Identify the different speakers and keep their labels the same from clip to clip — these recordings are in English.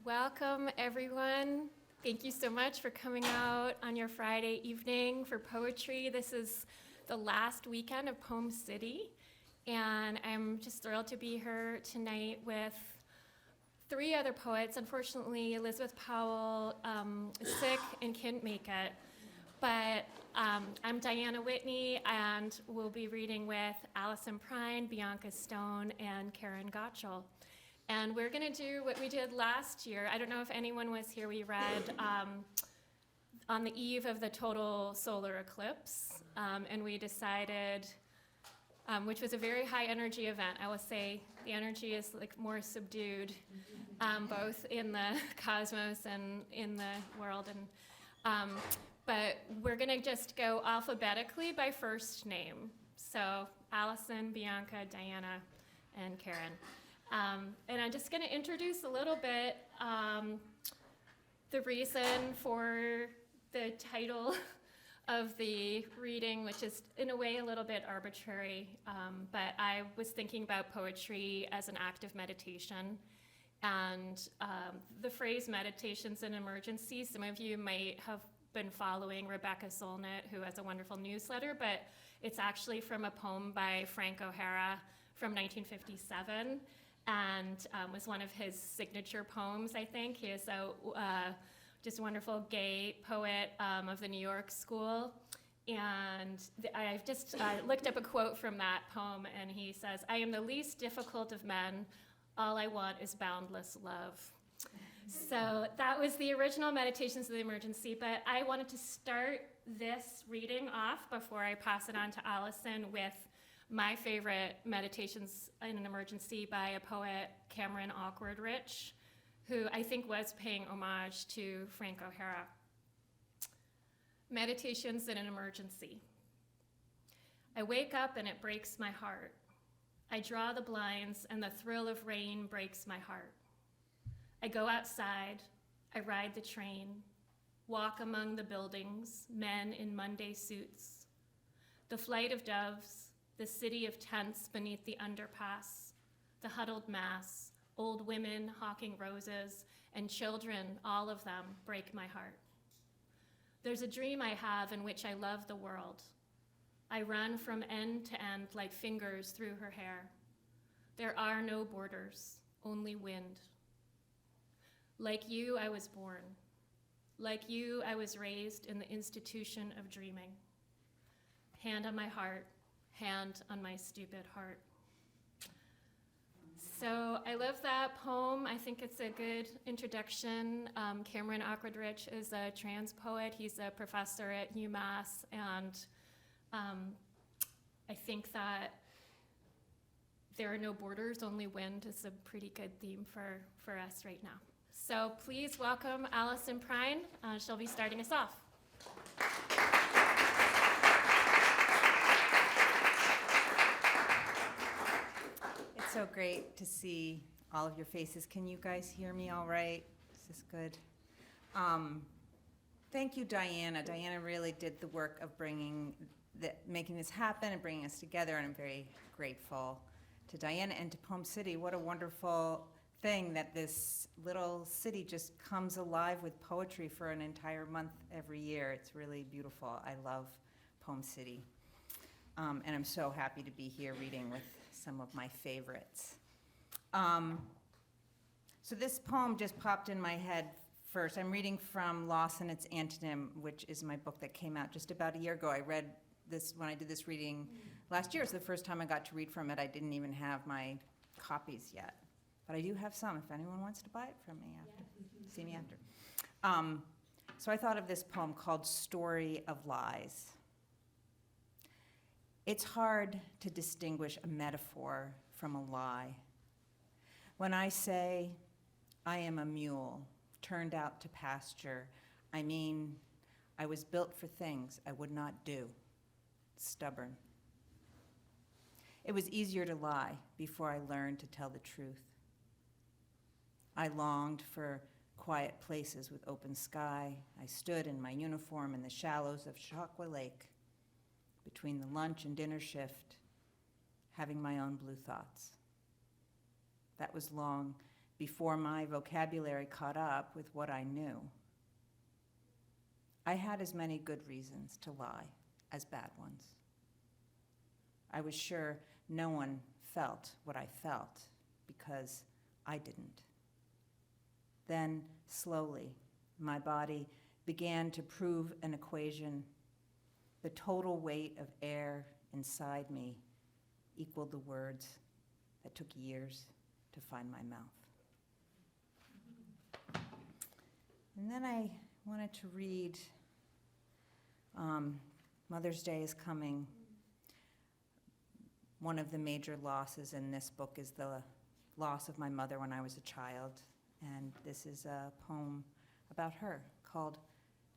Speaker 1: Welcome, everyone. Thank you so much for coming out on your Friday evening for poetry. This is the last weekend of Poem City, and I'm just thrilled to be here tonight with three other poets. Unfortunately, Elizabeth Powell is sick and can't make it, but I'm Diana Whitney, and we'll be reading with Allison Prine, Bianca Stone, and Karen Gottschall. And we're going to do what we did last year. I don't know if anyone was here. We read on the eve of the total solar eclipse, and we decided, which was a very high energy event. I will say the energy is like more subdued, both in the cosmos and in the world. And but we're going to just go alphabetically by first name. So Allison, Bianca, Diana, and Karen. And I'm just going to introduce a little bit the reason for the title of the reading, which is in a way a little bit arbitrary, but I was thinking about poetry as an act of meditation. And the phrase meditation's an emergency. Some of you might have been following Rebecca Solnit, who has a wonderful newsletter, but it's actually from a poem by Frank O'Hara from 1957. And was one of his signature poems, I think. He is a just wonderful gay poet of the New York School. And I've just looked up a quote from that poem, and he says, "I am the least difficult of men. All I want is boundless love." So that was the original Meditations of the Emergency, but I wanted to start this reading off before I pass it on to Allison with my favorite Meditations in an Emergency by a poet, Cameron Awkward-Rich, who I think was paying homage to Frank O'Hara. Meditations in an Emergency. I wake up and it breaks my heart. I draw the blinds and the thrill of rain breaks my heart. I go outside, I ride the train, walk among the buildings, men in Monday suits. The flight of doves, the city of tents beneath the underpass, the huddled mass, old women hawking roses, and children, all of them, break my heart. There's a dream I have in which I love the world. I run from end to end like fingers through her hair. There are no borders, only wind. Like you, I was born. Like you, I was raised in the institution of dreaming. Hand on my heart, hand on my stupid heart. So I love that poem. I think it's a good introduction. Cameron Awkward-Rich is a trans poet. He's a professor at UMass, and I think that there are no borders, only wind is a pretty good theme for us right now. So please welcome Allison Prine. She'll be starting us off.
Speaker 2: So great to see all of your faces. Can you guys hear me all right? Is this good? Thank you, Diana. Diana really did the work of making this happen and bringing us together, and I'm very grateful to Diana and to Poem City. What a wonderful thing that this little city just comes alive with poetry for an entire month every year. It's really beautiful. I love Poem City. And I'm so happy to be here reading with some of my favorites. So this poem just popped in my head first. I'm reading from Loss and Its Antonym, which is my book that came out just about a year ago. I read this when I did this reading last year. It's the first time I got to read from it. I didn't even have my copies yet. But I do have some if anyone wants to buy it from me after. See me after. So I thought of this poem called Story of Lies. It's hard to distinguish a metaphor from a lie. When I say, I am a mule, turned out to pasture, I mean, I was built for things I would not do, stubborn. It was easier to lie before I learned to tell the truth. I longed for quiet places with open sky. I stood in my uniform in the shallows of Chautauqua Lake, between the lunch and dinner shift, having my own blue thoughts. That was long before my vocabulary caught up with what I knew. I had as many good reasons to lie as bad ones. I was sure no one felt what I felt because I didn't. Then, slowly, my body began to prove an equation. The total weight of air inside me equaled the words that took years to find my mouth. And then I wanted to read Mother's Day is Coming. One of the major losses in this book is the loss of my mother when I was a child. And this is a poem about her called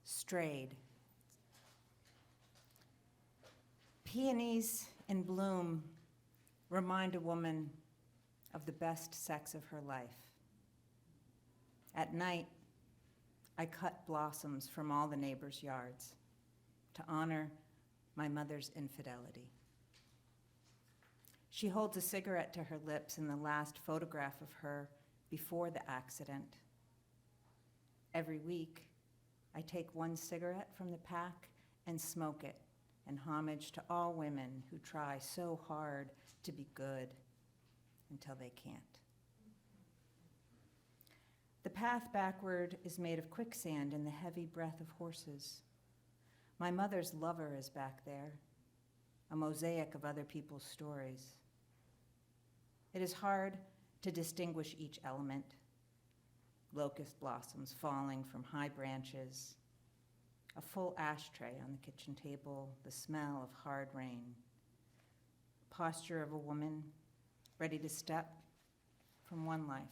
Speaker 2: Strayed. Peonies in bloom remind a woman of the best sex of her life. At night, I cut blossoms from all the neighbors' yards to honor my mother's infidelity. She holds a cigarette to her lips in the last photograph of her before the accident. Every week, I take one cigarette from the pack and smoke it in homage to all women who try so hard to be good until they can't. The path backward is made of quicksand and the heavy breath of horses. My mother's lover is back there, a mosaic of other people's stories. It is hard to distinguish each element. Locust blossoms falling from high branches, a full ashtray on the kitchen table, the smell of hard rain, posture of a woman ready to step from one life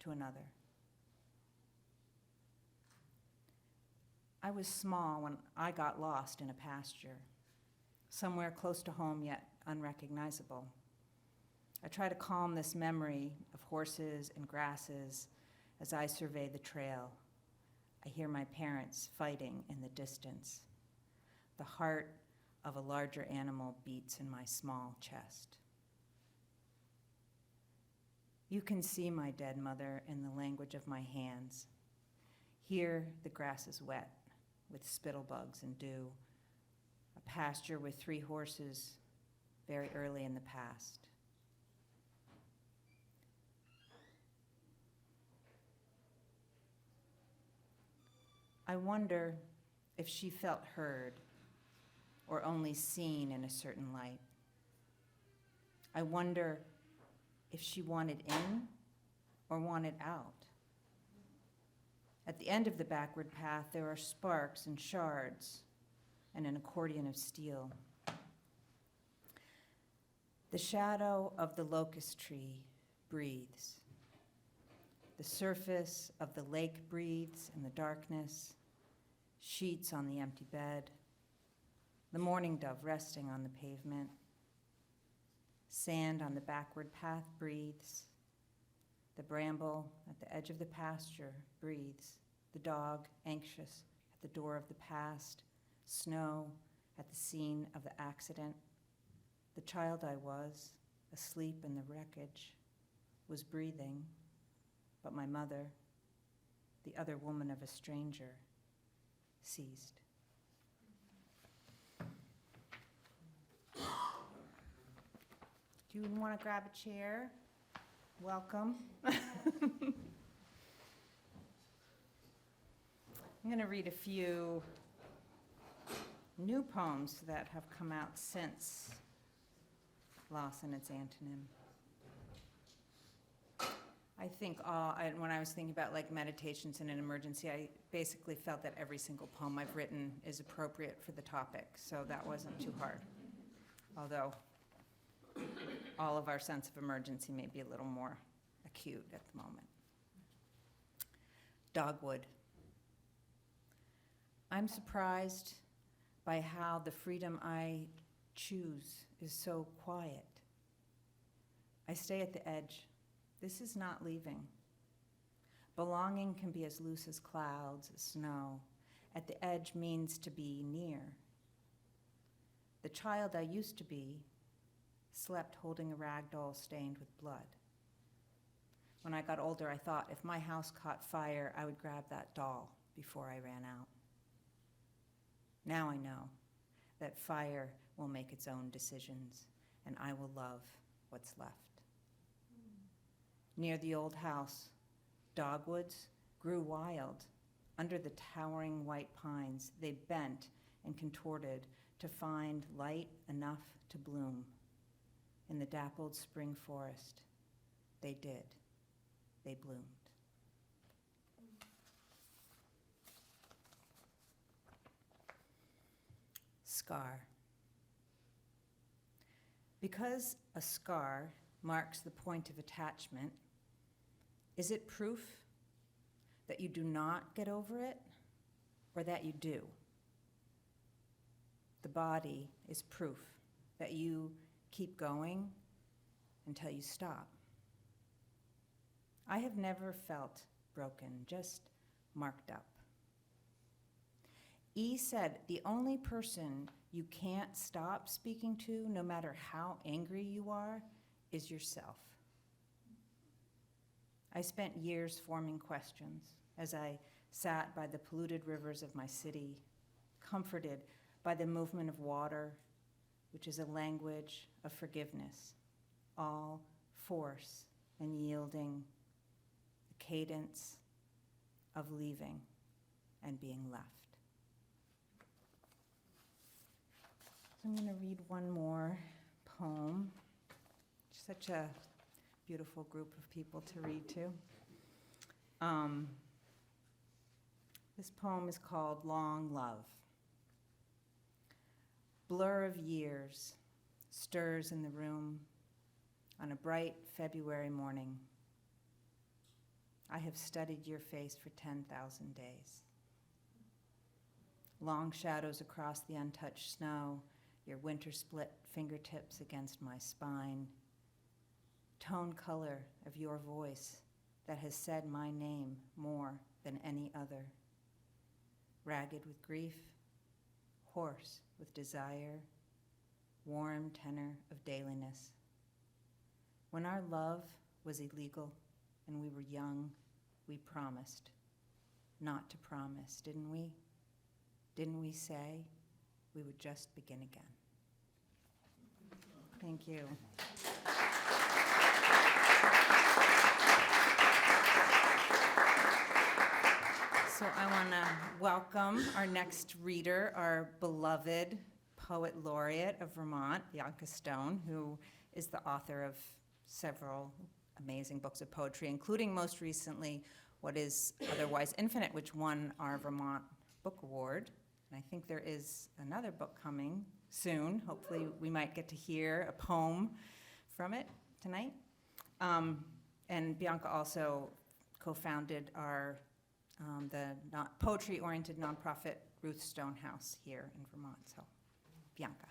Speaker 2: to another. I was small when I got lost in a pasture, somewhere close to home yet unrecognizable. I try to calm this memory of horses and grasses as I survey the trail. I hear my parents fighting in the distance. The heart of a larger animal beats in my small chest. You can see my dead mother in the language of my hands. Here, the grass is wet with spittlebugs and dew, a pasture with 3 horses very early in the past. I wonder if she felt heard or only seen in a certain light. I wonder if she wanted in or wanted out. At the end of the backward path, there are sparks and shards and an accordion of steel. The shadow of the locust tree breathes. The surface of the lake breathes in the darkness, sheets on the empty bed, the mourning dove resting on the pavement. Sand on the backward path breathes. The bramble at the edge of the pasture breathes. The dog, anxious at the door of the past. Snow at the scene of the accident. The child I was, asleep in the wreckage, was breathing, but my mother, the other woman of a stranger, ceased. Do you want to grab a chair? Welcome. I'm going to read a few new poems that have come out since Loss and Its Antonym. I think when I was thinking about like meditations in an emergency, I basically felt that every single poem I've written is appropriate for the topic, so that wasn't too hard. Although all of our sense of emergency may be a little more acute at the moment. Dogwood. I'm surprised by how the freedom I choose is so quiet. I stay at the edge. This is not leaving. Belonging can be as loose as clouds, as snow. At the edge means to be near. The child I used to be slept holding a rag doll stained with blood. When I got older, I thought if my house caught fire, I would grab that doll before I ran out. Now I know that fire will make its own decisions, and I will love what's left. Near the old house, dogwoods grew wild. Under the towering white pines, they bent and contorted to find light enough to bloom. In the dappled spring forest, they did. They bloomed. Scar. Because a scar marks the point of attachment, is it proof that you do not get over it, or that you do? The body is proof that you keep going until you stop. I have never felt broken, just marked up. E said the only person you can't stop speaking to, no matter how angry you are, is yourself. I spent years forming questions as I sat by the polluted rivers of my city, comforted by the movement of water, which is a language of forgiveness, all force and yielding, a cadence of leaving and being left. So I'm going to read one more poem. Such a beautiful group of people to read to. This poem is called Long Love. Blur of years stirs in the room on a bright February morning. I have studied your face for 10,000 days. Long shadows across the untouched snow, your winter-split fingertips against my spine. Tone color of your voice that has said my name more than any other. Ragged with grief, hoarse with desire, warm tenor of dailiness. When our love was illegal and we were young, we promised not to promise, didn't we? Didn't we say we would just begin again? Thank you. So I want to welcome our next reader, our beloved poet laureate of Vermont, Bianca Stone, who is the author of several amazing books of poetry, including most recently What is Otherwise Infinite, which won our Vermont Book Award. And I think there is another book coming soon. Hopefully we might get to hear a poem from it tonight. And Bianca also co-founded our the poetry-oriented nonprofit Ruth Stone House here in Vermont. So, Bianca.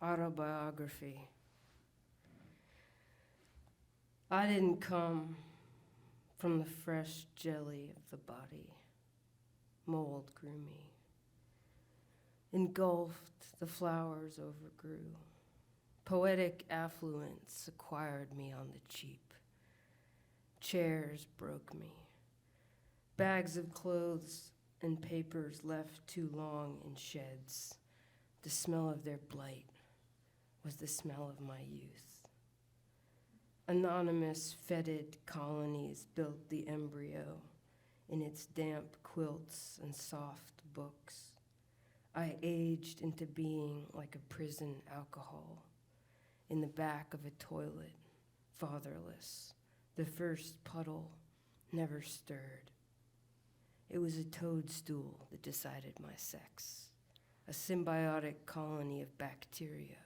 Speaker 3: Autobiography. I didn't come from the fresh jelly of the body. Mold grew me. Engulfed, the flowers overgrew. Poetic affluence acquired me on the cheap. Chairs broke me. Bags of clothes and papers left too long in sheds. The smell of their blight was the smell of my youth. Anonymous, fetid colonies built the embryo in its damp quilts and soft books. I aged into being like a prison alcohol in the back of a toilet, fatherless. The first puddle never stirred. It was a toadstool that decided my sex. A symbiotic colony of bacteria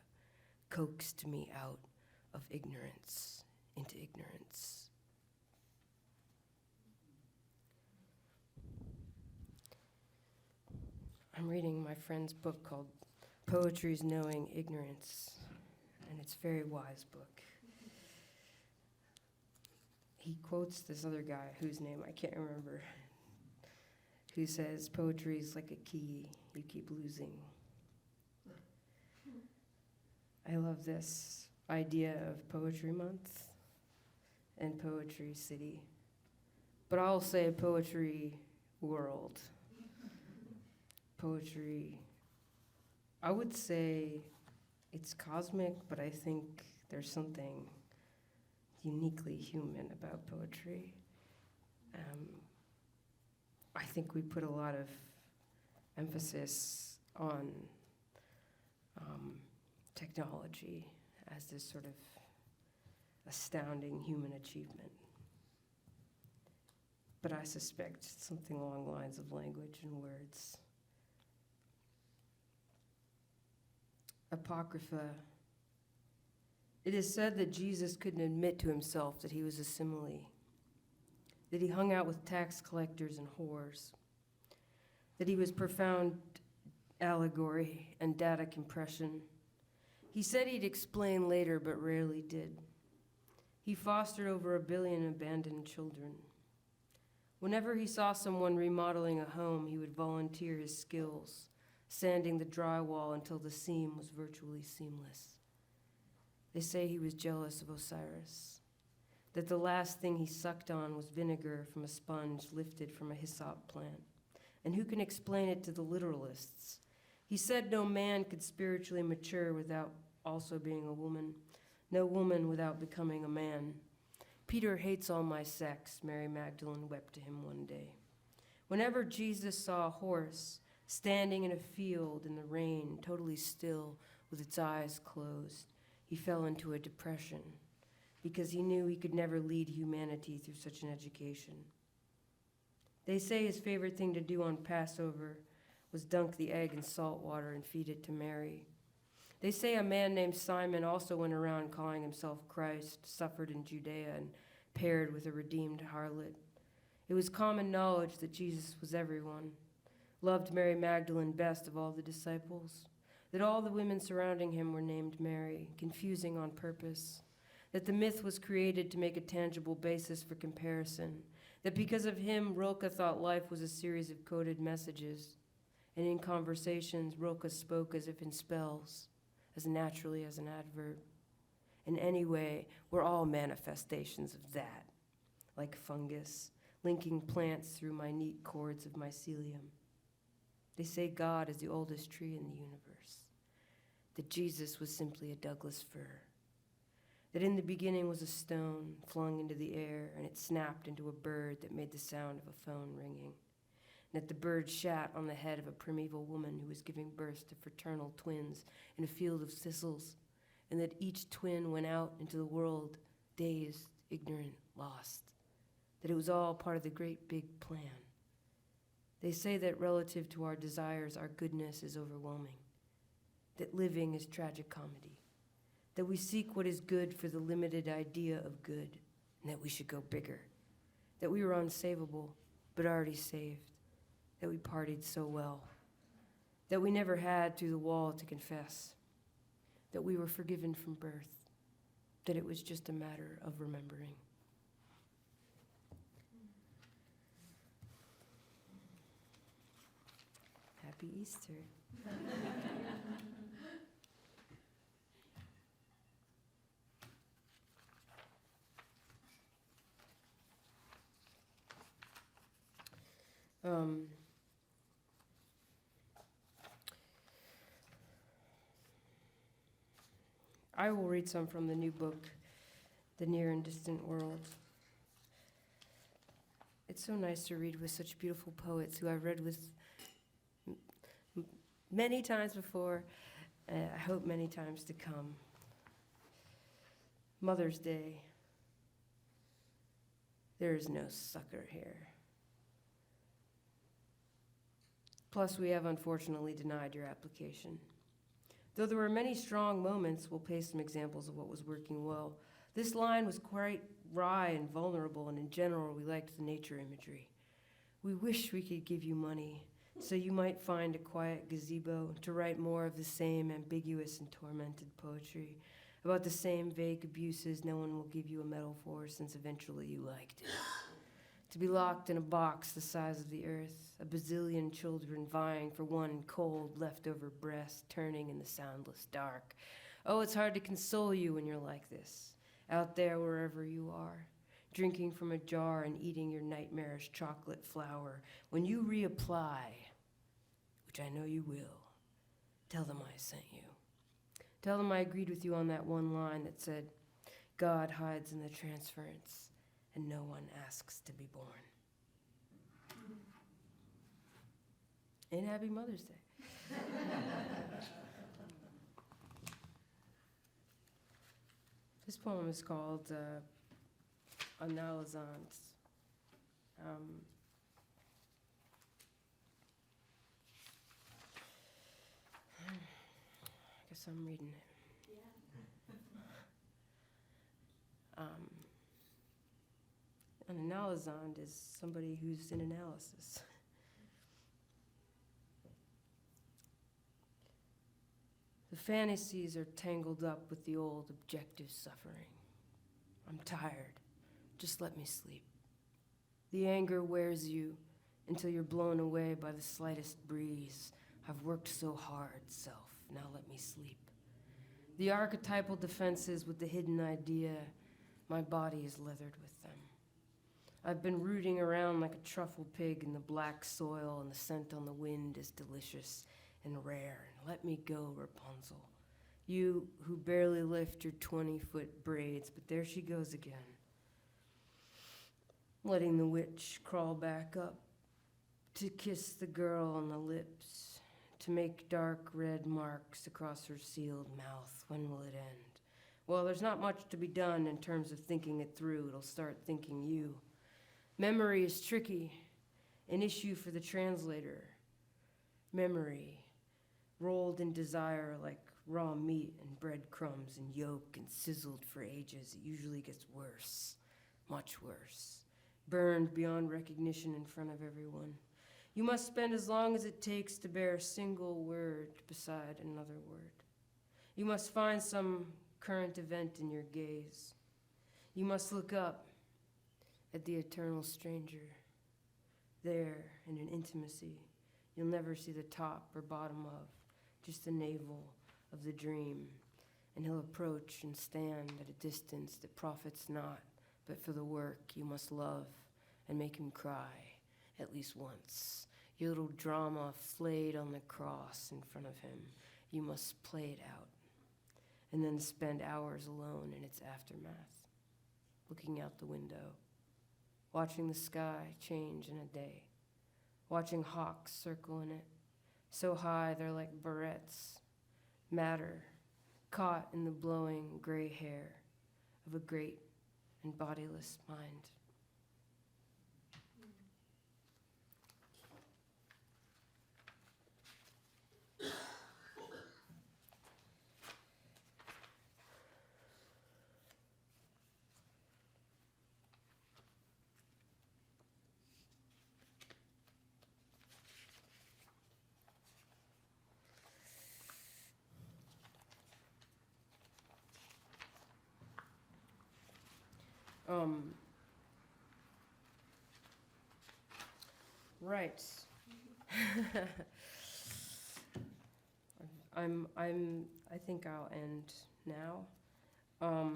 Speaker 3: coaxed me out of ignorance into ignorance. I'm reading my friend's book called Poetry's Knowing Ignorance, and it's a very wise book. he quotes this other guy whose name I can't remember, who says, poetry is like a key you keep losing. I love this idea of Poetry Month and Poetry City, but I'll say poetry world. Poetry, I would say it's cosmic, but I think there's something uniquely human about poetry. I think we put a lot of emphasis on technology as this sort of astounding human achievement. But I suspect something along the lines of language and words. Apocrypha. It is said that Jesus couldn't admit to himself that he was a simile, that he hung out with tax collectors and whores, that he was profound allegory and data compression. He said he'd explain later, but rarely did. He fostered over 1 billion abandoned children. Whenever he saw someone remodeling a home, he would volunteer his skills, sanding the drywall until the seam was virtually seamless. They say he was jealous of Osiris, that the last thing he sucked on was vinegar from a sponge lifted from a hyssop plant. And who can explain it to the literalists? He said no man could spiritually mature without also being a woman, no woman without becoming a man. Peter hates all my sex, Mary Magdalene wept to him one day. Whenever Jesus saw a horse standing in a field in the rain, totally still, with its eyes closed, he fell into a depression because he knew he could never lead humanity through such an education. They say his favorite thing to do on Passover was dunk the egg in salt water and feed it to Mary. They say a man named Simon also went around calling himself Christ, suffered in Judea, and paired with a redeemed harlot. It was common knowledge that Jesus was everyone, loved Mary Magdalene best of all the disciples, that all the women surrounding him were named Mary, confusing on purpose, that the myth was created to make a tangible basis for comparison, that because of him, Rilke thought life was a series of coded messages, and in conversations, Rilke spoke as if in spells, as naturally as an adverb. And anyway, we're all manifestations of that, like fungus, linking plants through minute cords of mycelium. They say God is the oldest tree in the universe, that Jesus was simply a Douglas fir, that in the beginning was a stone flung into the air and it snapped into a bird that made the sound of a phone ringing, and that the bird shat on the head of a primeval woman who was giving birth to fraternal twins in a field of thistles, and that each twin went out into the world dazed, ignorant, lost, that it was all part of the great big plan. They say that relative to our desires, our goodness is overwhelming, that living is tragic comedy, that we seek what is good for the limited idea of good, and that we should go bigger, that we were unsavable, but already saved, that we partied so well, that we never had through the wall to confess, that we were forgiven from birth, that it was just a matter of remembering. Happy Easter. I will read some from the new book, The Near and Distant World. It's so nice to read with such beautiful poets who I've read with many times before, I hope many times to come. Mother's Day. There is no sucker here. Plus, we have unfortunately denied your application. Though there were many strong moments, we'll paste some examples of what was working well. This line was quite wry and vulnerable, and in general, we liked the nature imagery. We wish we could give you money, so you might find a quiet gazebo to write more of the same ambiguous and tormented poetry. about the same vague abuses no one will give you a medal for since eventually you liked it. To be locked in a box the size of the earth, a bazillion children vying for one cold leftover breast turning in the soundless dark. Oh, it's hard to console you when you're like this, out there wherever you are, drinking from a jar and eating your nightmarish chocolate flour. When you reapply, which I know you will, tell them I sent you. Tell them I agreed with you on that one line that said, God hides in the transference, and no one asks to be born. And happy Mother's Day. This poem is called Analysans. I guess I'm reading it. An analysand is somebody who's in analysis. The fantasies are tangled up with the old objective suffering. I'm tired. Just let me sleep. The anger wears you until you're blown away by the slightest breeze. I've worked so hard, self. Now let me sleep. The archetypal defenses with the hidden idea, my body is leathered with them. I've been rooting around like a truffle pig in the black soil, and the scent on the wind is delicious and rare. Let me go, Rapunzel. You who barely lift your 20-foot braids, but there she goes again. Letting the witch crawl back up to kiss the girl on the lips, to make dark red marks across her sealed mouth. When will it end? Well, there's not much to be done in terms of thinking it through. It'll start thinking you. Memory is tricky, an issue for the translator. Memory, rolled in desire like raw meat and breadcrumbs and yolk and sizzled for ages. It usually gets worse, much worse, burned beyond recognition in front of everyone. You must spend as long as it takes to bear a single word beside another word. You must find some current event in your gaze. You must look up at the eternal stranger. There, in an intimacy, you'll never see the top or bottom of, just the navel of the dream. And he'll approach and stand at a distance that profits not, but for the work you must love and make him cry, at least once. Your little drama flayed on the cross in front of him. You must play it out, and then spend hours alone in its aftermath, looking out the window, watching the sky change in a day, watching hawks circle in it, so high they're like barrettes, matter, caught in the blowing gray hair of a great and bodiless mind. Right. I think I'll end now. I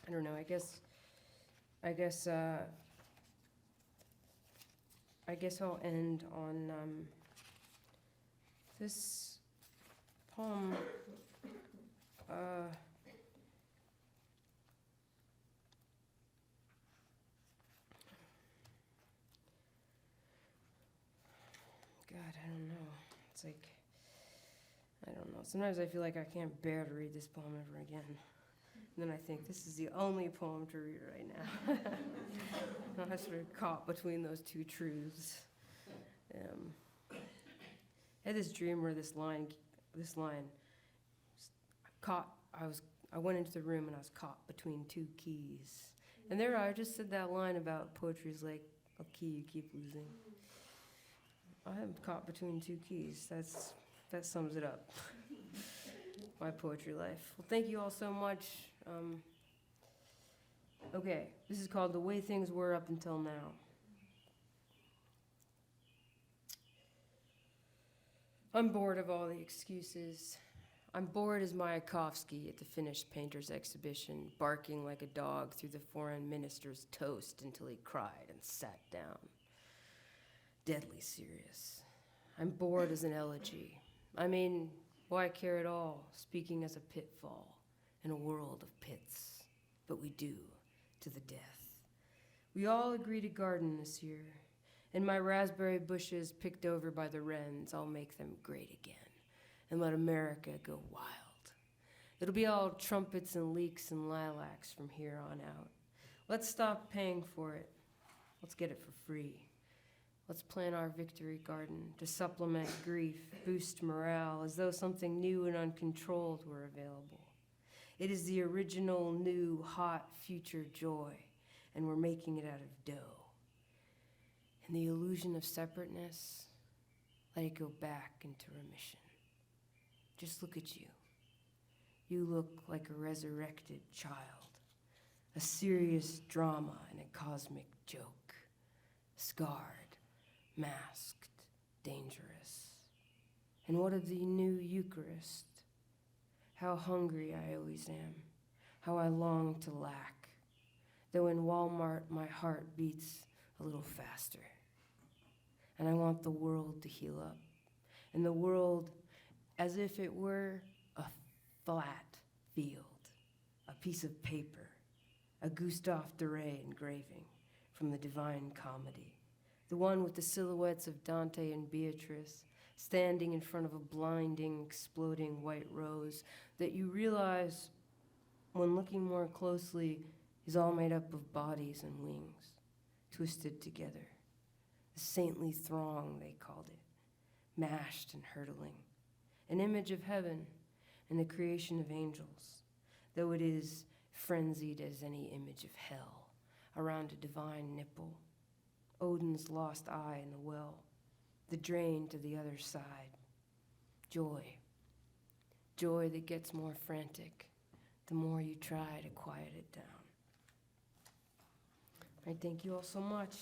Speaker 3: don't know, I guess I'll end on this poem. God, I don't know. It's like, I don't know. Sometimes I feel like I can't bear to read this poem ever again. And then I think, this is the only poem to read right now. I'm sort of caught between those two truths. I had this dream where this line, I went into the room and I was caught between two keys. And there I just said that line about poetry is like a key you keep losing. I am caught between two keys. That sums it up. my poetry life. Well, thank you all so much. Okay, this is called The Way Things Were Up Until Now. I'm bored of all the excuses. I'm bored as Mayakovsky at the finished painter's exhibition, barking like a dog through the foreign minister's toast until he cried and sat down. Deadly serious. I'm bored as an elegy. I mean, why care at all, speaking as a pitfall in a world of pits? But we do, to the death. We all agree to garden this year, and my raspberry bushes picked over by the wrens, I'll make them great again and let America go wild. It'll be all trumpets and leeks and lilacs from here on out. Let's stop paying for it. Let's get it for free. Let's plant our victory garden to supplement grief, boost morale, as though something new and uncontrolled were available. It is the original, new, hot, future joy, and we're making it out of dough. And the illusion of separateness, let it go back into remission. Just look at you. You look like a resurrected child, a serious drama and a cosmic joke, scarred, masked, dangerous. And what of the new Eucharist? How hungry I always am, how I long to lack, though in Walmart my heart beats a little faster. And I want the world to heal up, and the world as if it were a flat field, a piece of paper, a Gustave Doré engraving from the Divine Comedy, the one with the silhouettes of Dante and Beatrice standing in front of a blinding, exploding white rose that you realize, when looking more closely, is all made up of bodies and wings, twisted together. The saintly throng, they called it, mashed and hurtling. An image of heaven and the creation of angels, though it is frenzied as any image of hell around a divine nipple. Odin's lost eye in the well, the drain to the other side. Joy. Joy that gets more frantic the more you try to quiet it down. I thank you all so much.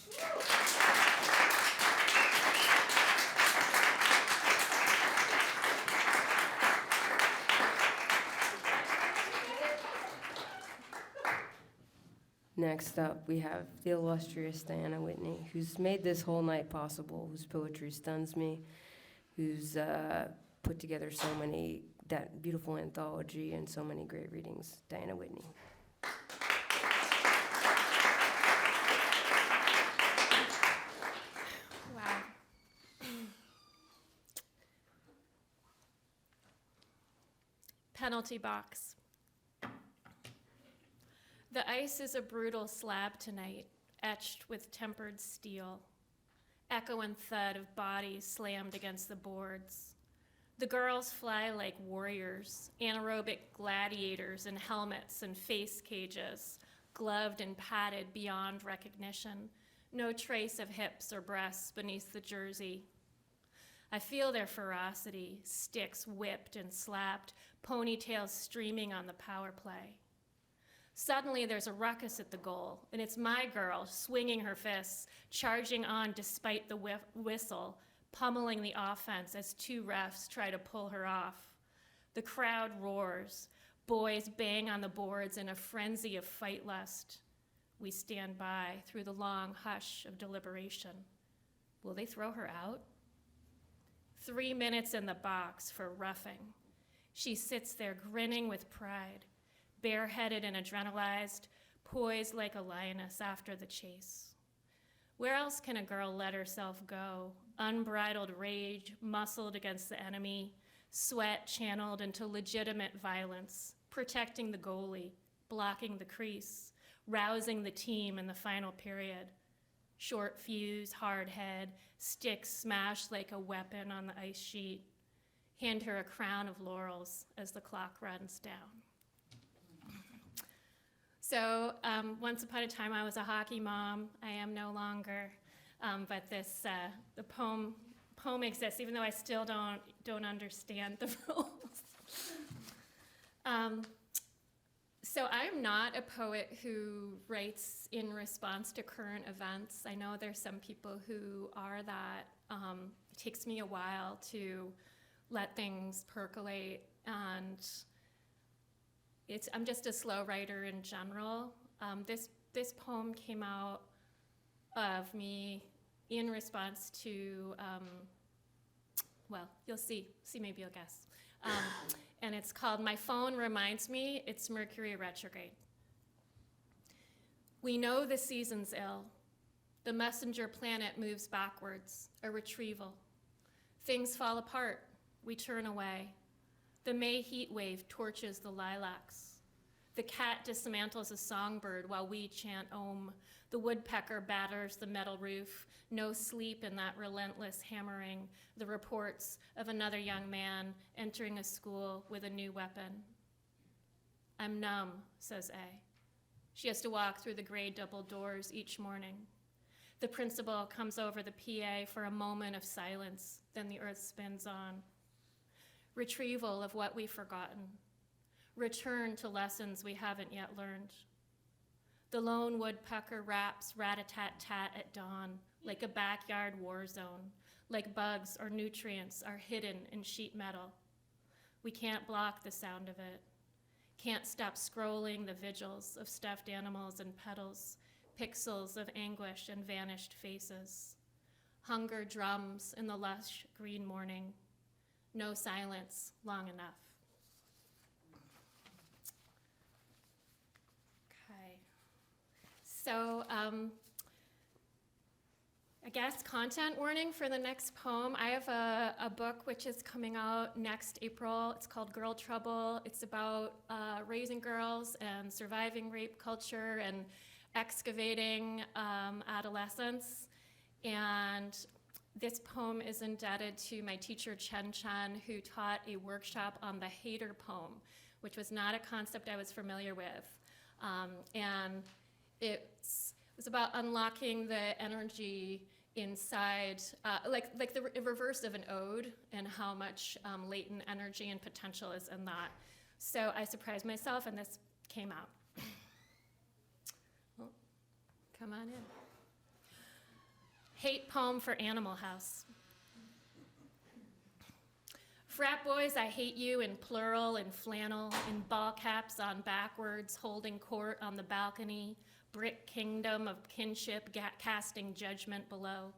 Speaker 3: Next up, we have the illustrious Diana Whitney, who's made this whole night possible, whose poetry stuns me, who's put together that beautiful anthology and so many great readings. Diana Whitney.
Speaker 1: Wow. Penalty box. The ice is a brutal slab tonight, etched with tempered steel. Echo and thud of bodies slammed against the boards. The girls fly like warriors, anaerobic gladiators in helmets and face cages, gloved and padded beyond recognition, no trace of hips or breasts beneath the jersey. I feel their ferocity, sticks whipped and slapped, ponytails streaming on the power play. Suddenly there's a ruckus at the goal, and it's my girl swinging her fists, charging on despite the whistle, pummeling the offense as two refs try to pull her off. The crowd roars. Boys bang on the boards in a frenzy of fight lust. We stand by through the long hush of deliberation. Will they throw her out? 3 minutes in the box for roughing. She sits there grinning with pride, bareheaded and adrenalized, poised like a lioness after the chase. Where else can a girl let herself go? Unbridled rage, muscled against the enemy, sweat channeled into legitimate violence, protecting the goalie, blocking the crease, rousing the team in the final period. Short fuse, hard head, stick smashed like a weapon on the ice sheet. Hand her a crown of laurels as the clock runs down. So once upon a time, I was a hockey mom. I am no longer, but the poem exists, even though I still don't understand the rules. So I'm not a poet who writes in response to current events. I know there's some people who are that. It takes me a while to let things percolate, and I'm just a slow writer in general. This poem came out of me in response to, well, you'll see, maybe you'll guess. And it's called My Phone Reminds Me It's Mercury Retrograde. We know the season's ill. The messenger planet moves backwards, a retrieval. Things fall apart, we turn away. The May heat wave torches the lilacs. The cat dismantles a songbird while we chant Om. The woodpecker batters the metal roof. No sleep in that relentless hammering. The reports of another young man entering a school with a new weapon. I'm numb, says A. She has to walk through the gray double doors each morning. The principal comes over the PA for a moment of silence, then the earth spins on. Retrieval of what we've forgotten. Return to lessons we haven't yet learned. The lone woodpecker raps rat-a-tat-tat at dawn, like a backyard war zone, like bugs or nutrients are hidden in sheet metal. We can't block the sound of it. Can't stop scrolling the vigils of stuffed animals and petals, pixels of anguish and vanished faces. Hunger drums in the lush green morning. No silence long enough. Okay. So, I guess content warning for the next poem. I have a book which is coming out next April. It's called Girl Trouble. It's about raising girls and surviving rape culture and excavating adolescence. And this poem is indebted to my teacher Chen Chen, who taught a workshop on the hater poem, which was not a concept I was familiar with. And it was about unlocking the energy inside, like the reverse of an ode, and how much latent energy and potential is in that. So I surprised myself, and this came out. Well, come on in. Hate poem for Animal House. Frat boys, I hate you in plural and flannel, in ball caps on backwards, holding court on the balcony, brick kingdom of kinship casting judgment below.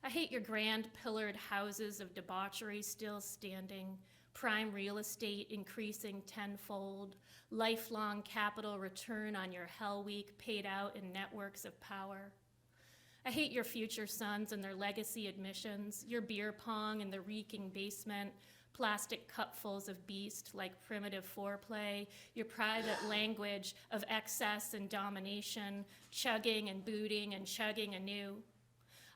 Speaker 1: I hate your grand pillared houses of debauchery still standing, prime real estate increasing tenfold, lifelong capital return on your hell week paid out in networks of power. I hate your future sons and their legacy admissions, your beer pong in the reeking basement, plastic cupfuls of beast like primitive foreplay, your private language of excess and domination, chugging and booting and chugging anew.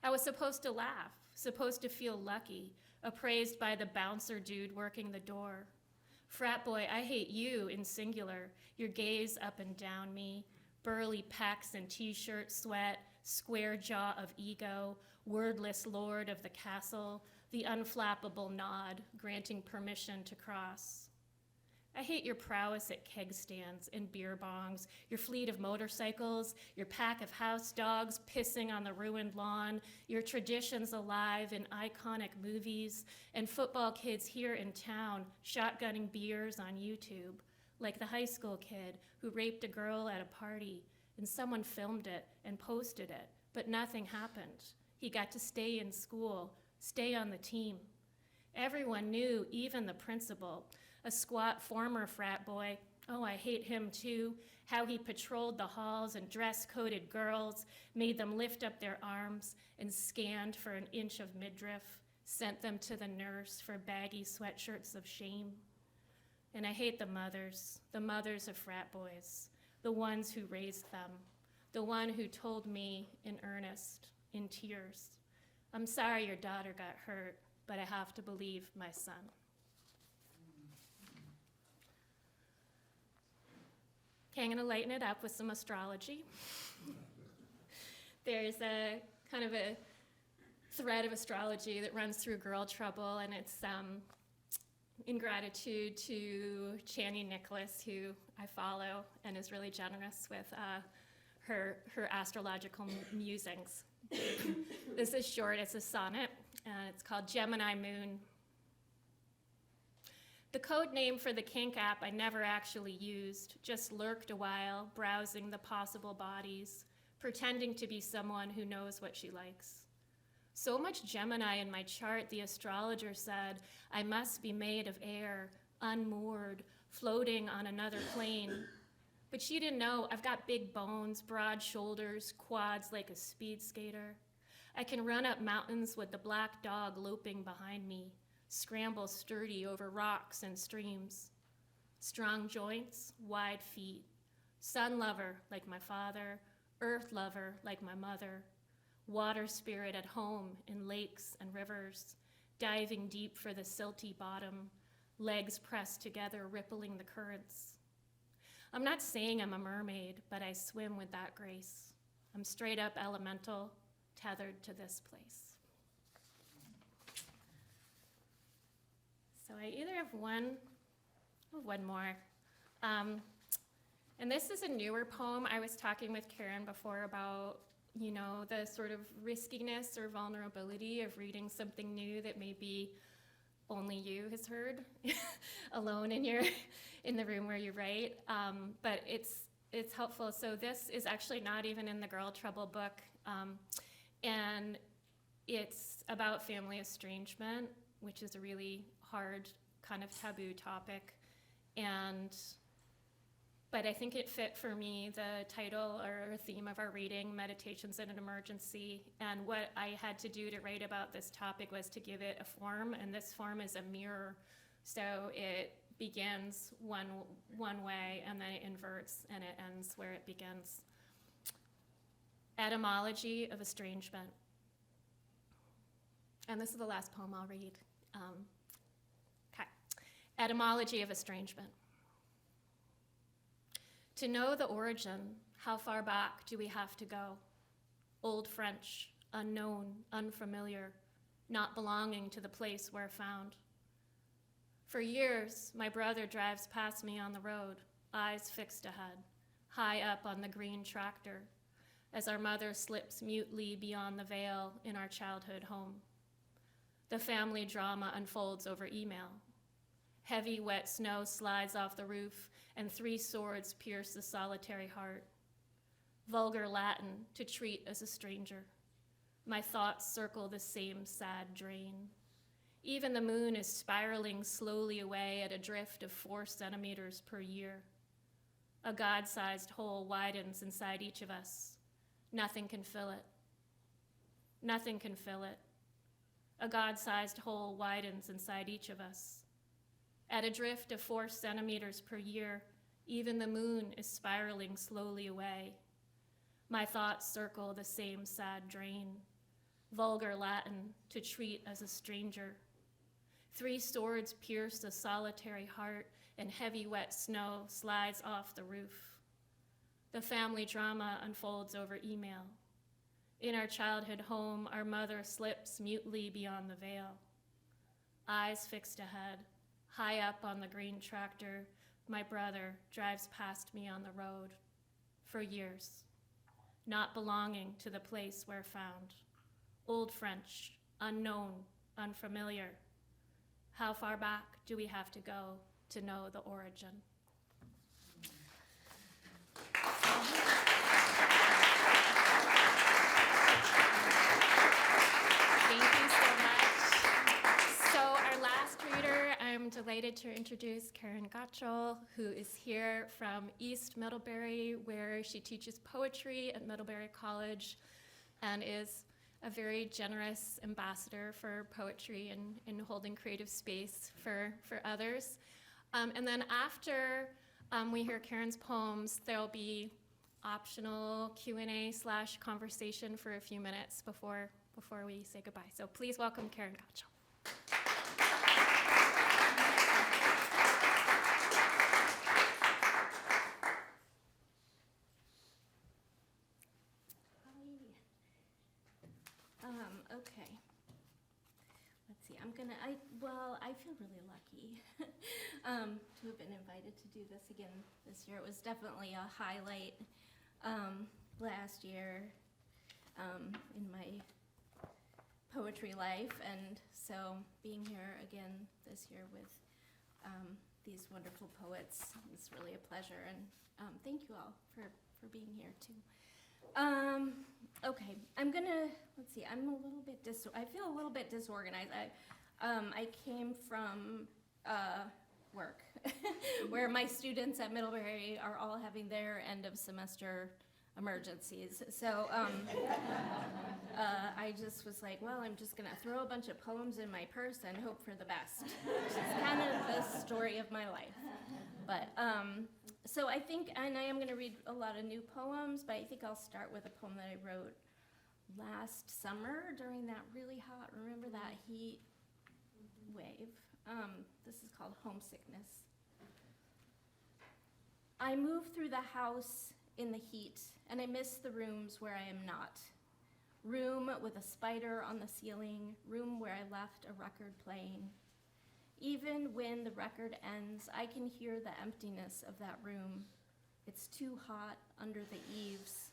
Speaker 1: I was supposed to laugh, supposed to feel lucky, appraised by the bouncer dude working the door. Frat boy, I hate you in singular, your gaze up and down me, burly pecs and t-shirt sweat, square jaw of ego, wordless lord of the castle, the unflappable nod, granting permission to cross. I hate your prowess at keg stands and beer bongs, your fleet of motorcycles, your pack of house dogs pissing on the ruined lawn, your traditions alive in iconic movies, and football kids here in town shotgunning beers on YouTube, like the high school kid who raped a girl at a party, and someone filmed it and posted it, but nothing happened. He got to stay in school, stay on the team. Everyone knew, even the principal, a squat former frat boy. Oh, I hate him too, how he patrolled the halls and dress-coded girls, made them lift up their arms and scanned for an inch of midriff, sent them to the nurse for baggy sweatshirts of shame. And I hate the mothers of frat boys, the ones who raised them, the one who told me in earnest, in tears, I'm sorry your daughter got hurt, but I have to believe my son. Okay, I'm gonna lighten it up with some astrology. There's a kind of a thread of astrology that runs through Girl Trouble, and it's in gratitude to Channing Nicholas, who I follow and is really generous with her astrological musings. This is short, it's a sonnet, it's called Gemini Moon. The code name for the kink app I never actually used, just lurked a while, browsing the possible bodies, pretending to be someone who knows what she likes. So much Gemini in my chart, the astrologer said, I must be made of air, unmoored, floating on another plane. But she didn't know I've got big bones, broad shoulders, quads like a speed skater. I can run up mountains with the black dog loping behind me, scramble sturdy over rocks and streams. Strong joints, wide feet, sun lover like my father, earth lover like my mother, water spirit at home in lakes and rivers, diving deep for the silty bottom, legs pressed together, rippling the currents. I'm not saying I'm a mermaid, but I swim with that grace. I'm straight up elemental, tethered to this place. So I either have one more. And this is a newer poem. I was talking with Karen before about, the sort of riskiness or vulnerability of reading something new that maybe only you has heard alone in the room where you write. But it's helpful. So this is actually not even in the Girl Trouble book. And it's about family estrangement, which is a really hard kind of taboo topic. But I think it fit for me, the title or theme of our reading, Meditations in an Emergency. And what I had to do to write about this topic was to give it a form, and this form is a mirror. So it begins one way, and then it inverts, and it ends where it begins. Etymology of estrangement. And this is the last poem I'll read. Okay. Etymology of estrangement. To know the origin, how far back do we have to go? Old French, unknown, unfamiliar, not belonging to the place where found. For years, my brother drives past me on the road, eyes fixed ahead, high up on the green tractor, as our mother slips mutely beyond the veil in our childhood home. The family drama unfolds over email. Heavy, wet snow slides off the roof, and 3 swords pierce the solitary heart. Vulgar Latin to treat as a stranger. My thoughts circle the same sad drain. Even the moon is spiraling slowly away at a drift of 4 centimeters per year. A God-sized hole widens inside each of us. Nothing can fill it. Nothing can fill it. A God-sized hole widens inside each of us. At a drift of 4 centimeters per year, even the moon is spiraling slowly away. My thoughts circle the same sad drain. Vulgar Latin to treat as a stranger. 3 swords pierce the solitary heart, and heavy wet snow slides off the roof. The family drama unfolds over email. In our childhood home, our mother slips mutely beyond the veil. Eyes fixed ahead, high up on the green tractor, my brother drives past me on the road. For years, not belonging to the place where found. Old French, unknown, unfamiliar. How far back do we have to go to know the origin? Thank you so much. So our last reader, I'm delighted to introduce Karen Gottschall, who is here from East Middlebury, where she teaches poetry at Middlebury College and is a very generous ambassador for poetry and holding creative space for others. And then after we hear Karen's poems, there'll be optional Q&A/conversation for a few minutes before we say goodbye. So please welcome Karen Gottschall. Okay. Let's
Speaker 4: see, I feel really lucky to have been invited to do this again this year. It was definitely a highlight last year in my poetry life, and so being here again this year with these wonderful poets is really a pleasure, and thank you all for being here too. Okay, let's see, I feel a little bit disorganized. I came from work where my students at Middlebury are all having their end of semester emergencies. So I just was like, well, I'm just gonna throw a bunch of poems in my purse and hope for the best. Which is kind of the story of my life. But so I think, and I am gonna read a lot of new poems, but I think I'll start with a poem that I wrote last summer during that really hot, remember that heat wave? This is called Homesickness. I move through the house in the heat, and I miss the rooms where I am not. Room with a spider on the ceiling, room where I left a record playing. Even when the record ends, I can hear the emptiness of that room. It's too hot under the eaves.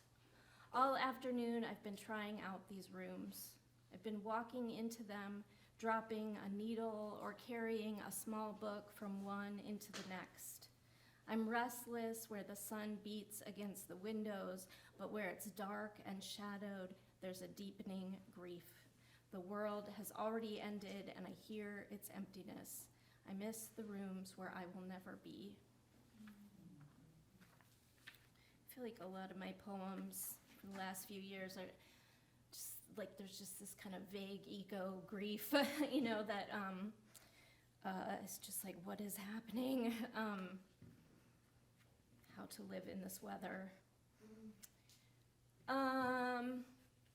Speaker 4: All afternoon, I've been trying out these rooms. I've been walking into them, dropping a needle or carrying a small book from one into the next. I'm restless where the sun beats against the windows, but where it's dark and shadowed, there's a deepening grief. The world has already ended, and I hear its emptiness. I miss the rooms where I will never be. I feel like a lot of my poems for the last few years are just like there's just this kind of vague ego grief, you know, that it's just like, what is happening? How to live in this weather.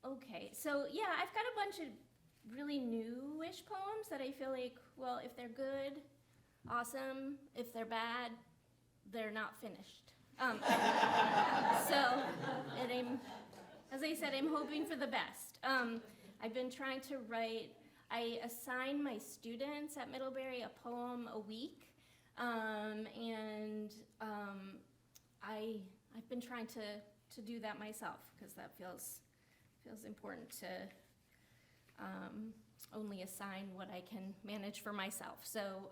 Speaker 4: Okay, so yeah, I've got a bunch of really newish poems that I feel like, well, if they're good, awesome. If they're bad, they're not finished. So, and as I said, I'm hoping for the best. I've been trying to write, I assign my students at Middlebury a poem a week, and I've been trying to do that myself, because that feels important to only assign what I can manage for myself. So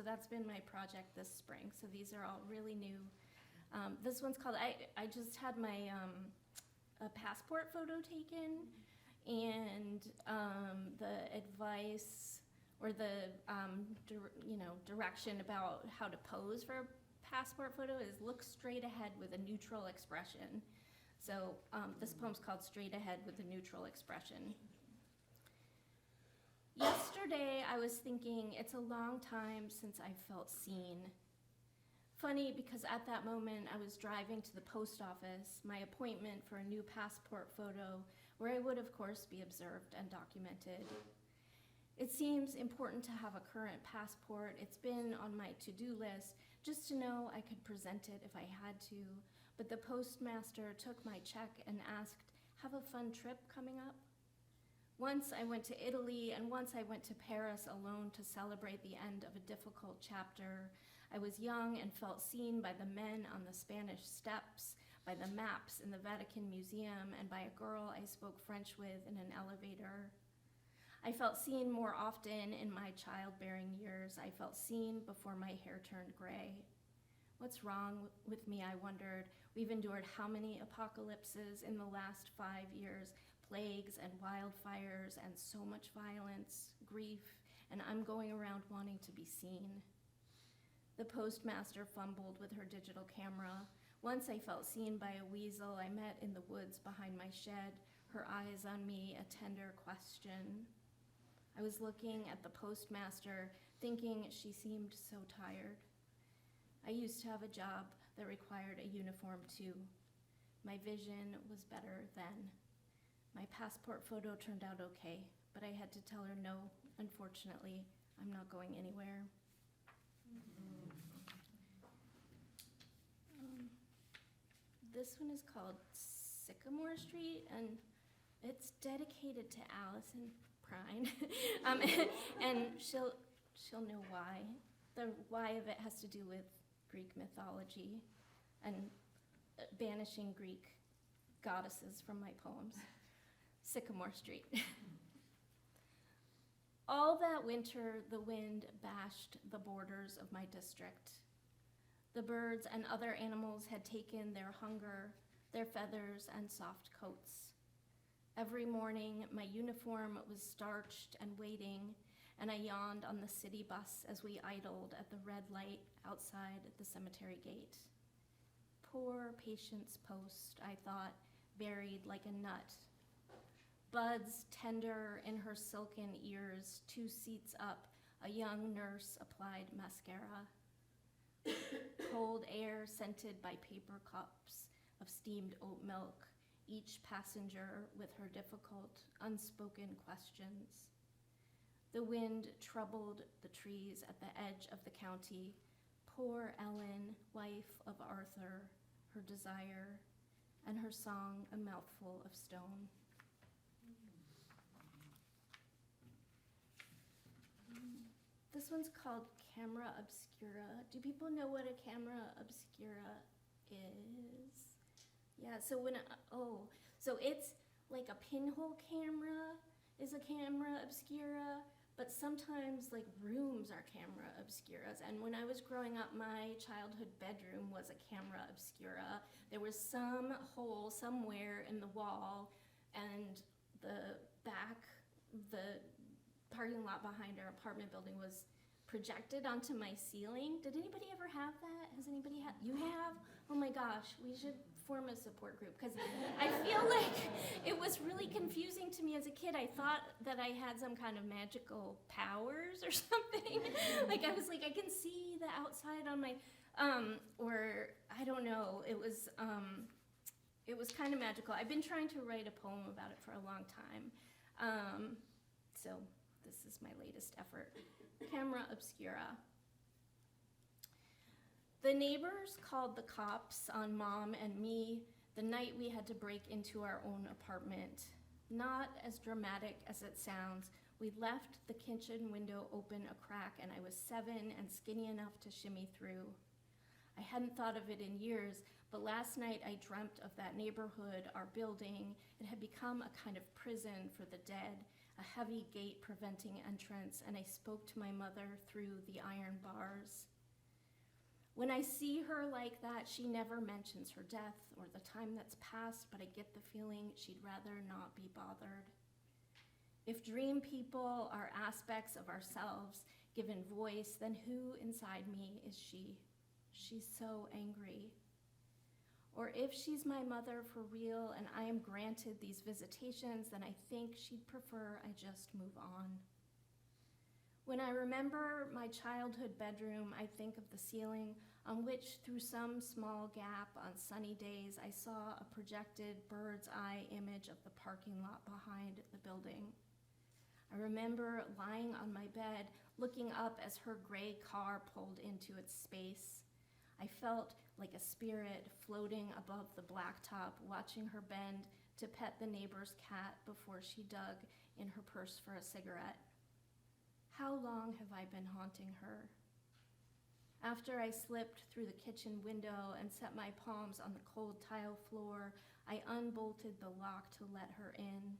Speaker 4: that's been my project this spring. So these are all really new. This one's called, I just had my a passport photo taken, and the advice or the direction about how to pose for a passport photo is look straight ahead with a neutral expression. So this poem's called Straight Ahead with a Neutral Expression. Yesterday I was thinking it's a long time since I felt seen. Funny, because at that moment I was driving to the post office, my appointment for a new passport photo where I would of course be observed and documented. It seems important to have a current passport. It's been on my to-do list just to know I could present it if I had to, but the postmaster took my check and asked, have a fun trip coming up? Once I went to Italy, and once I went to Paris alone to celebrate the end of a difficult chapter. I was young and felt seen by the men on the Spanish steps, by the maps in the Vatican Museum, and by a girl I spoke French with in an elevator. I felt seen more often in my childbearing years. I felt seen before my hair turned gray. What's wrong with me, I wondered. We've endured how many apocalypses in the last 5 years, plagues and wildfires and so much violence, grief, and I'm going around wanting to be seen. The postmaster fumbled with her digital camera. Once I felt seen by a weasel I met in the woods behind my shed, her eyes on me, a tender question. I was looking at the postmaster, thinking she seemed so tired. I used to have a job that required a uniform too. My vision was better then. My passport photo turned out okay, but I had to tell her no, unfortunately, I'm not going anywhere. This one is called Sycamore Street, and it's dedicated to Alice, and crying. And she'll know why. The why of it has to do with Greek mythology and banishing Greek goddesses from my poems. Sycamore Street. All that winter, the wind bashed the borders of my district. The birds and other animals had taken their hunger, their feathers and soft coats. Every morning, my uniform was starched and waiting, and I yawned on the city bus as we idled at the red light outside the cemetery gate. Poor Patience Post, I thought, buried like a nut. Buds tender in her silken ears, 2 seats up, a young nurse applied mascara. Cold air scented by paper cups of steamed oat milk, each passenger with her difficult, unspoken questions. The wind troubled the trees at the edge of the county. Poor Ellen, wife of Arthur, her desire, and her song, A Mouthful of Stone. This one's called Camera Obscura. Do people know what a camera obscura is? Yeah, so so it's like a pinhole camera is a camera obscura, but sometimes like rooms are camera obscuras. And when I was growing up, my childhood bedroom was a camera obscura. There was some hole somewhere in the wall, and the parking lot behind our apartment building was projected onto my ceiling. Did anybody ever have that? Has anybody had? You have? Oh my gosh, we should form a support group, because I feel like it was really confusing to me as a kid. I thought that I had some kind of magical powers or something. Like I was like, I can see the outside on my, or I don't know. It was kind of magical. I've been trying to write a poem about it for a long time. So this is my latest effort. Camera Obscura. The neighbors called the cops on Mom and me the night we had to break into our own apartment. Not as dramatic as it sounds. We left the kitchen window open a crack, and I was 7 and skinny enough to shimmy through. I hadn't thought of it in years, but last night I dreamt of that neighborhood, our building. It had become a kind of prison for the dead, a heavy gate preventing entrance, and I spoke to my mother through the iron bars. When I see her like that, she never mentions her death or the time that's passed, but I get the feeling she'd rather not be bothered. If dream people are aspects of ourselves given voice, then who inside me is she? She's so angry. Or if she's my mother for real and I am granted these visitations, then I think she'd prefer I just move on. When I remember my childhood bedroom, I think of the ceiling on which, through some small gap on sunny days, I saw a projected bird's eye image of the parking lot behind the building. I remember lying on my bed, looking up as her gray car pulled into its space. I felt like a spirit floating above the blacktop, watching her bend to pet the neighbor's cat before she dug in her purse for a cigarette. How long have I been haunting her? After I slipped through the kitchen window and set my palms on the cold tile floor, I unbolted the lock to let her in.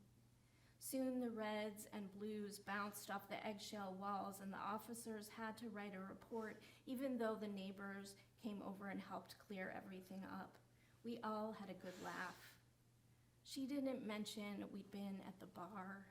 Speaker 4: Soon the reds and blues bounced off the eggshell walls, and the officers had to write a report, even though the neighbors came over and helped clear everything up. We all had a good laugh. She didn't mention we'd been at the bar.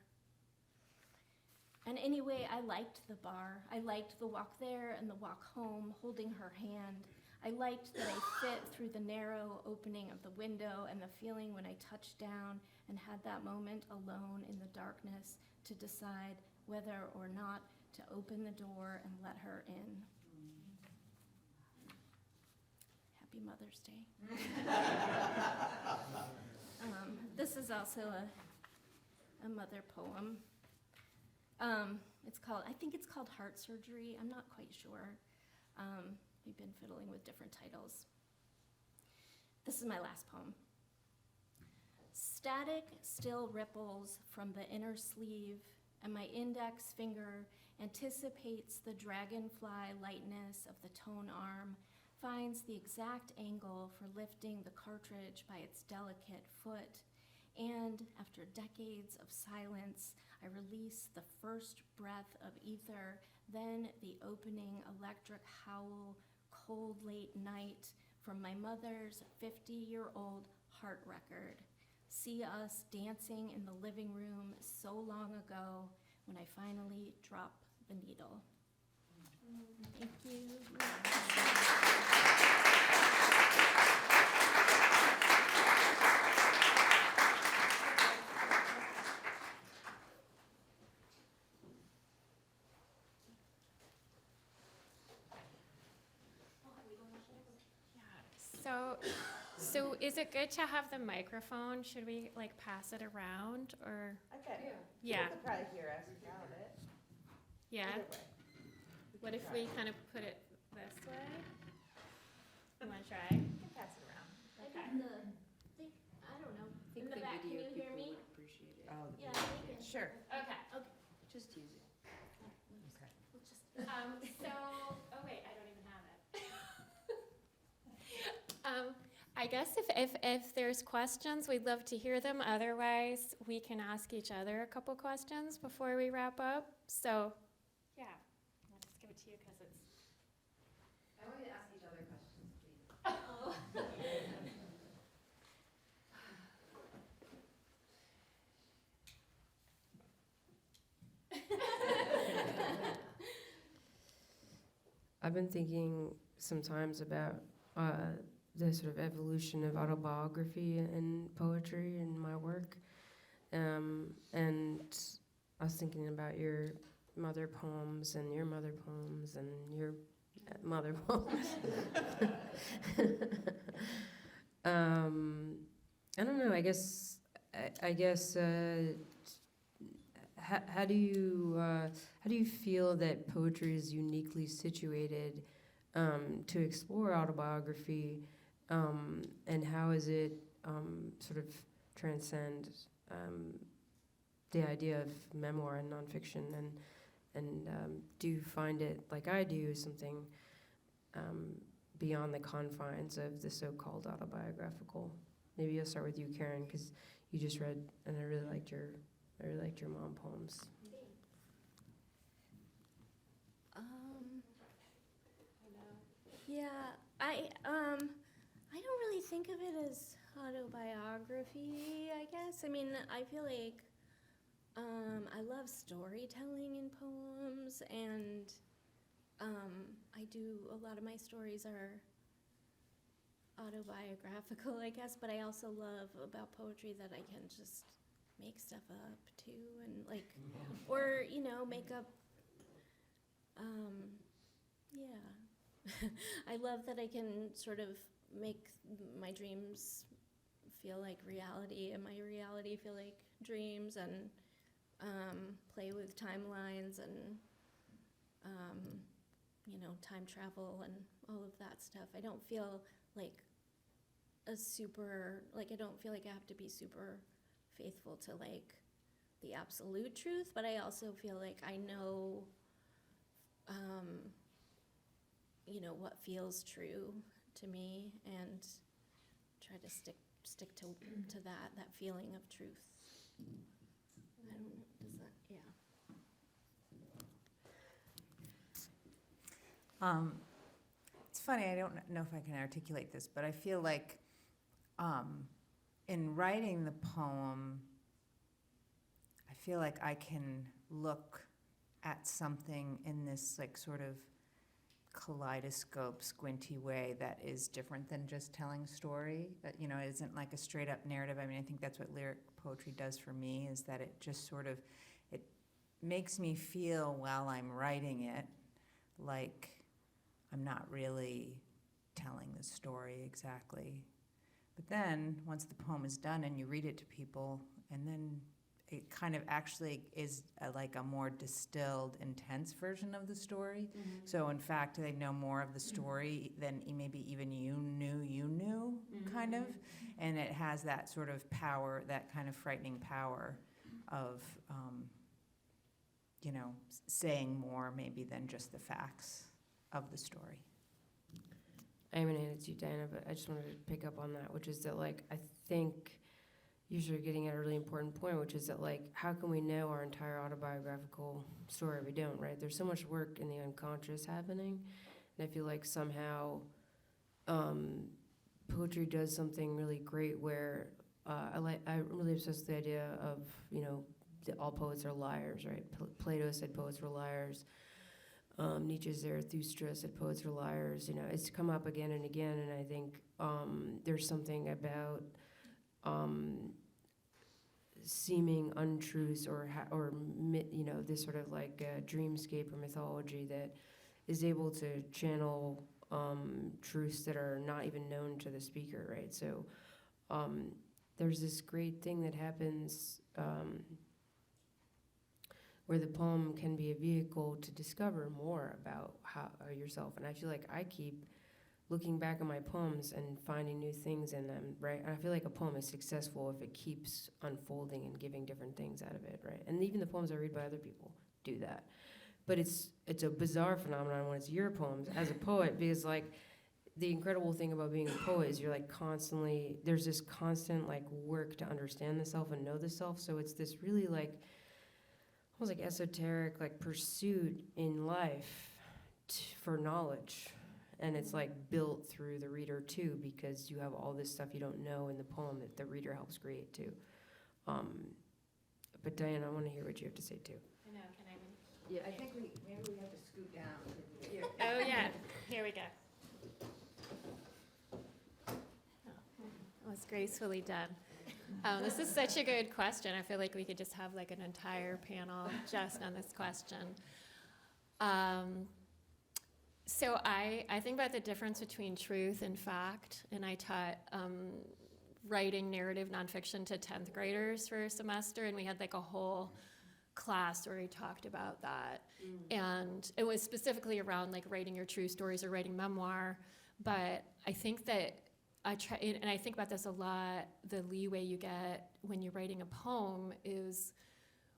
Speaker 4: And anyway, I liked the bar. I liked the walk there and the walk home, holding her hand. I liked that I fit through the narrow opening of the window, and the feeling when I touched down and had that moment alone in the darkness to decide whether or not to open the door and let her in. Happy Mother's Day. This is also a mother poem. I think it's called Heart Surgery. I'm not quite sure. We've been fiddling with different titles. This is my last poem. Static still ripples from the inner sleeve, and my index finger anticipates the dragonfly lightness of the tone arm, finds the exact angle for lifting the cartridge by its delicate foot, and after decades of silence, I release the first breath of ether, then the opening electric howl, cold late night, from my mother's 50-year-old heart record. See us dancing in the living room so long ago when I finally drop the needle. Thank you.
Speaker 1: So is it good to have the microphone? Should we like pass it around or?
Speaker 2: Okay.
Speaker 1: Yeah.
Speaker 2: You could probably hear us without it.
Speaker 1: Yeah.
Speaker 2: Either way.
Speaker 1: What if we kind of put it this way? You want to try?
Speaker 2: You can pass it around.
Speaker 1: Okay.
Speaker 4: I don't know. In the back, can you hear me?
Speaker 3: Appreciate it.
Speaker 2: Oh,
Speaker 4: Yeah, I think it's.
Speaker 2: sure.
Speaker 1: Okay.
Speaker 3: Just use it.
Speaker 2: Okay.
Speaker 4: We'll just.
Speaker 1: Oh wait, I don't even have it. I guess if there's questions, we'd love to hear them. Otherwise, we can ask each other a couple questions before we wrap up. So, yeah, I'll just give it to you because it's.
Speaker 3: I want you to ask each other questions, please. I've been thinking sometimes about the sort of evolution of autobiography and poetry in my work. And I was thinking about your mother poems and your mother poems and your mother poems. I don't know, I guess, how do you feel that poetry is uniquely situated to explore autobiography, and how is it sort of transcend the idea of memoir and nonfiction, and do you find it, like I do, something beyond the confines of the so-called autobiographical? Maybe I'll start with you, Karen, because you just read, and I really liked your mom poems.
Speaker 4: Yeah, I don't really think of it as autobiography, I guess. I mean, I feel like I love storytelling in poems, and I do, a lot of my stories are autobiographical, I guess, but I also love about poetry that I can just make stuff up too, and like, or, you know, make up, yeah. I love that I can sort of make my dreams feel like reality and my reality feel like dreams, and play with timelines and, you know, time travel and all of that stuff. I don't feel like I don't feel like I have to be super faithful to like the absolute truth, but I also feel like I know, you know, what feels true to me, and try to stick to that feeling of truth. I don't know, does that, yeah.
Speaker 2: It's funny, I don't know if I can articulate this, but I feel like in writing the poem, I feel like I can look at something in this like sort of kaleidoscope, squinty way that is different than just telling story. That, you know, it isn't like a straight up narrative. I mean, I think that's what lyric poetry does for me, is that it just sort of, it makes me feel while I'm writing it like I'm not really telling the story exactly. But then once the poem is done and you read it to people, and then it kind of actually is like a more distilled, intense version of the story.
Speaker 3: Mm-hmm.
Speaker 2: So in fact, they know more of the story than maybe even you knew, kind of. And it has that sort of power, that kind of frightening power of saying more maybe than just the facts of the story.
Speaker 3: I'm gonna hand it to you, Diana, but I just wanted to pick up on that, which is that, like, I think you're sort of getting at a really important point, which is that, like, how can we know our entire autobiographical story? We don't, right? There's so much work in the unconscious happening, and I feel like somehow poetry does something really great where I'm really obsessed with the idea of, that all poets are liars, right? Plato said poets were liars. Nietzsche's Zarathustra said poets were liars. It's come up again and again, and I think there's something about seeming untruths or this sort of like dreamscape or mythology that is able to channel truths that are not even known to the speaker, right? So there's this great thing that happens where the poem can be a vehicle to discover more about yourself. And I feel like I keep looking back at my poems and finding new things in them, right? And I feel like a poem is successful if it keeps unfolding and giving different things out of it, right? And even the poems I read by other people do that. But it's a bizarre phenomenon when it's your poems as a poet, because like the incredible thing about being a poet is you're like constantly, there's this constant like work to understand the self and know the self. So it's this really like almost like esoteric like pursuit in life for knowledge. And it's like built through the reader too, because you have all this stuff you don't know in the poem that the reader helps create too. But Diana, I want to hear what you have to say too.
Speaker 1: I know, can I?
Speaker 2: Yeah, I think maybe we have to scoot down.
Speaker 1: Yeah. Oh, yeah, here we go. That was gracefully done. This is such a good question. I feel like we could just have like an entire panel just on this question. So I think about the difference between truth and fact, and I taught writing narrative nonfiction to 10th graders for a semester, and we had like a whole class where we talked about that. And it was specifically around like writing your true stories or writing memoir, but I think that I try, and I think about this a lot, the leeway you get when you're writing a poem is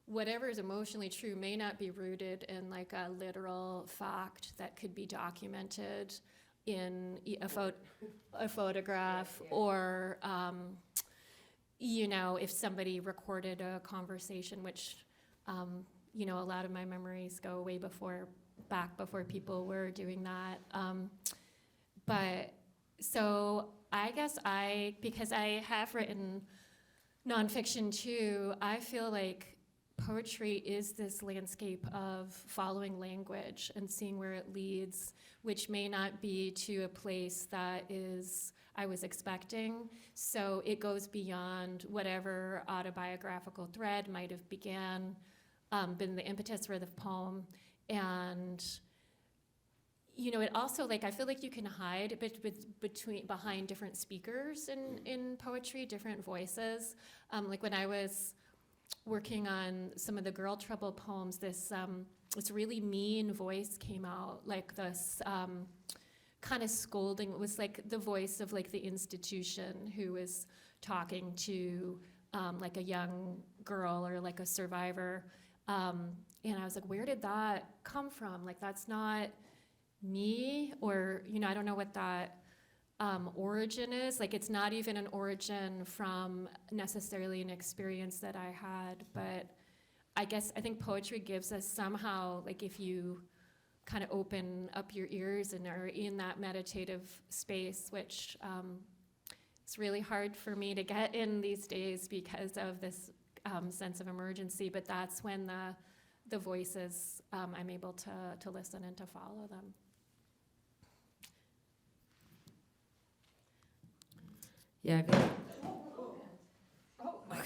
Speaker 1: whatever is emotionally true may not be rooted in like a literal fact that could be documented in a photograph, or if somebody recorded a conversation, which a lot of my memories go way back before people were doing that. But so I guess because I have written nonfiction too, I feel like poetry is this landscape of following language and seeing where it leads, which may not be to a place that I was expecting. So it goes beyond whatever autobiographical thread might have been the impetus for the poem. And it also, like, I feel like you can hide a bit behind different speakers in poetry, different voices. Like when I was working on some of the Girl Trouble poems, this really mean voice came out, like this kind of scolding. It was like the voice of like the institution who was talking to like a young girl or like a survivor. And I was like, where did that come from? Like, that's not me, or, I don't know what that origin is. Like, it's not even an origin from necessarily an experience that I had, but I think poetry gives us somehow, like, if you kind of open up your ears and are in that meditative space, which it's really hard for me to get in these days because of this sense of emergency, but that's when the voices, I'm able to listen and to follow them.
Speaker 3: Yeah, I feel like
Speaker 4: Oh my gosh.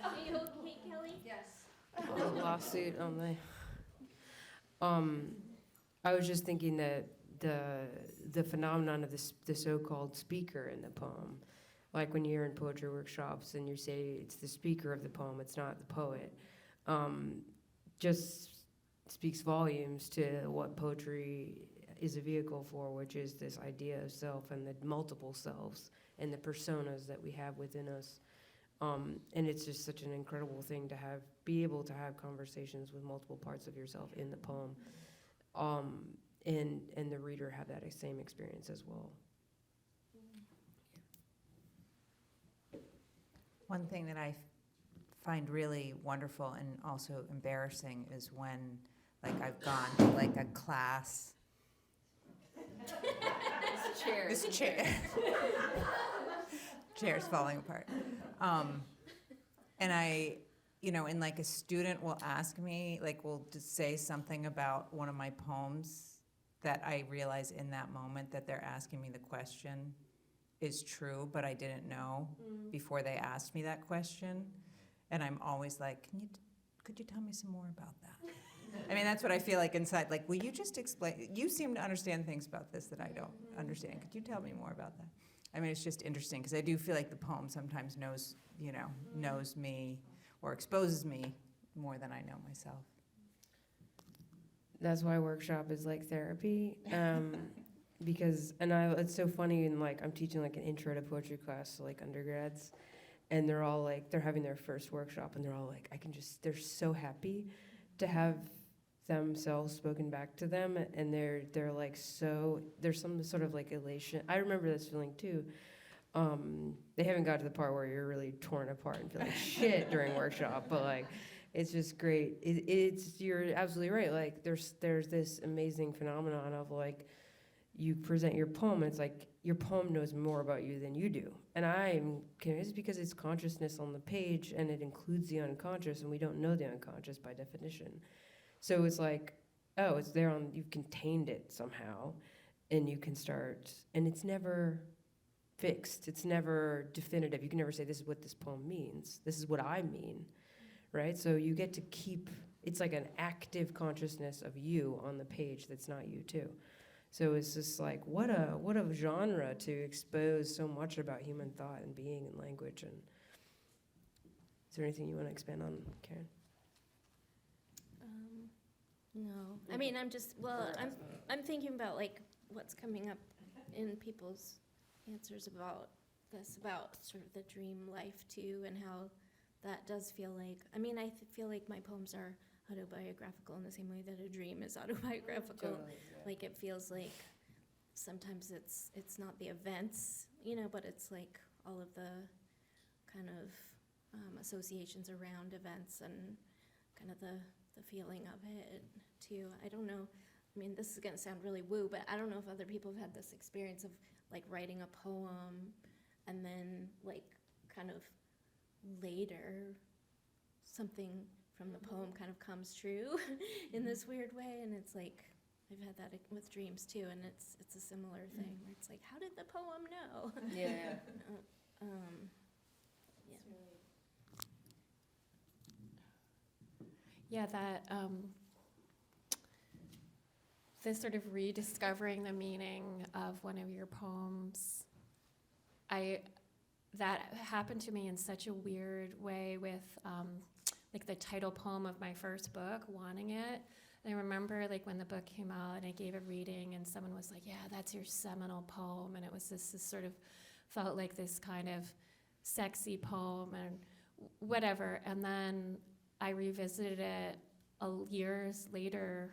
Speaker 4: Are you okay, Kelly? Yes.
Speaker 3: a lawsuit on the. I was just thinking that the phenomenon of the so-called speaker in the poem, like when you're in poetry workshops and you say it's the speaker of the poem, it's not the poet, just speaks volumes to what poetry is a vehicle for, which is this idea of self and the multiple selves and the personas that we have within us. And it's just such an incredible thing to be able to have conversations with multiple parts of yourself in the poem, and the reader have that same experience as well.
Speaker 2: One thing that I find really wonderful and also embarrassing is when, like, I've gone to like a class. This chair. Chair's falling apart. And and like a student will ask me, like, will just say something about one of my poems that I realize in that moment that they're asking me the question is true, but I didn't know before they asked me that question. And I'm always like, could you tell me some more about that? I mean, that's what I feel like inside. Like, will you just explain? You seem to understand things about this that I don't understand. Could you tell me more about that? I mean, it's just interesting because I do feel like the poem sometimes knows me or exposes me more than I know myself.
Speaker 3: That's why workshop is like therapy. Because, it's so funny, and like, I'm teaching like an intro to poetry class to like undergrads, and they're all like, they're having their first workshop, and they're all like, they're so happy to have themselves spoken back to them, and they're like, so there's some sort of like elation. I remember this feeling too. They haven't got to the part where you're really torn apart and feel like shit during workshop, but like, it's just great. You're absolutely right. Like, there's this amazing phenomenon of like, you present your poem, and it's like your poem knows more about you than you do. And I'm convinced because it's consciousness on the page, and it includes the unconscious, and we don't know the unconscious by definition. So it's like, oh, it's there you've contained it somehow, and you can start, and it's never fixed. It's never definitive. You can never say, this is what this poem means. This is what I mean, right? So you get to keep, it's like an active consciousness of you on the page that's not you too. So it's just like, what a genre to expose so much about human thought and being and language. And is there anything you want to expand on, Karen?
Speaker 4: No, I mean, I'm thinking about like what's coming up in people's answers about sort of the dream life too, and how that does feel like, I mean, I feel like my poems are autobiographical in the same way that a dream is autobiographical.
Speaker 3: Totally, yeah.
Speaker 4: Like, it feels like sometimes it's not the events, but it's like all of the kind of associations around events and kind of the feeling of it too. I don't know. I mean, this is gonna sound really woo, but I don't know if other people have had this experience of like writing a poem and then like kind of later something from the poem kind of comes true in this weird way, and it's like I've had that with dreams too, and it's a similar thing where it's like, how did the poem know?
Speaker 3: Yeah.
Speaker 1: Yeah, that this sort of rediscovering the meaning of one of your poems, that happened to me in such a weird way with like the title poem of my first book, Wanting It. And I remember like when the book came out and I gave a reading and someone was like, yeah, that's your seminal poem. And it was this sort of felt like this kind of sexy poem and whatever. And then I revisited it years later,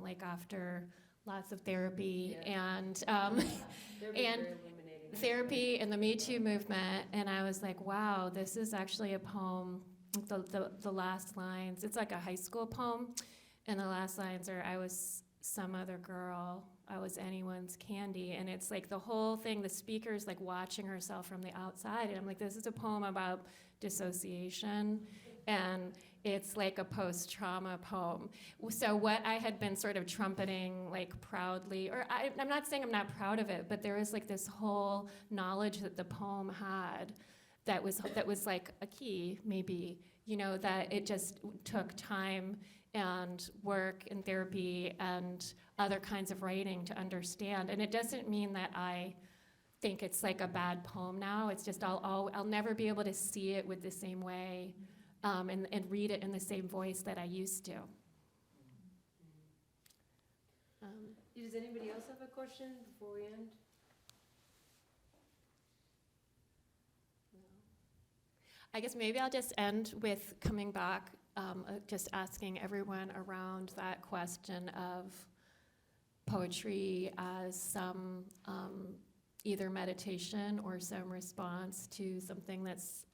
Speaker 1: like after lots of therapy and therapy and the Me Too movement, and I was like, wow, this is actually a poem. The last lines, it's like a high school poem, and the last lines are, I was some other girl, I was anyone's candy, and it's like the whole thing, the speaker's like watching herself from the outside, and I'm like, this is a poem about dissociation, and it's like a post-trauma poem. So what I had been sort of trumpeting like proudly, or I'm not saying I'm not proud of it, but there was like this whole knowledge that the poem had that was like a key, maybe, that it just took time and work and therapy and other kinds of writing to understand. And it doesn't mean that I think it's like a bad poem now. It's just I'll never be able to see it with the same way and read it in the same voice that I used to.
Speaker 3: Does anybody else have a question before we end?
Speaker 1: I guess maybe I'll just end with coming back, just asking everyone around that question of poetry as some either meditation or some response to something that's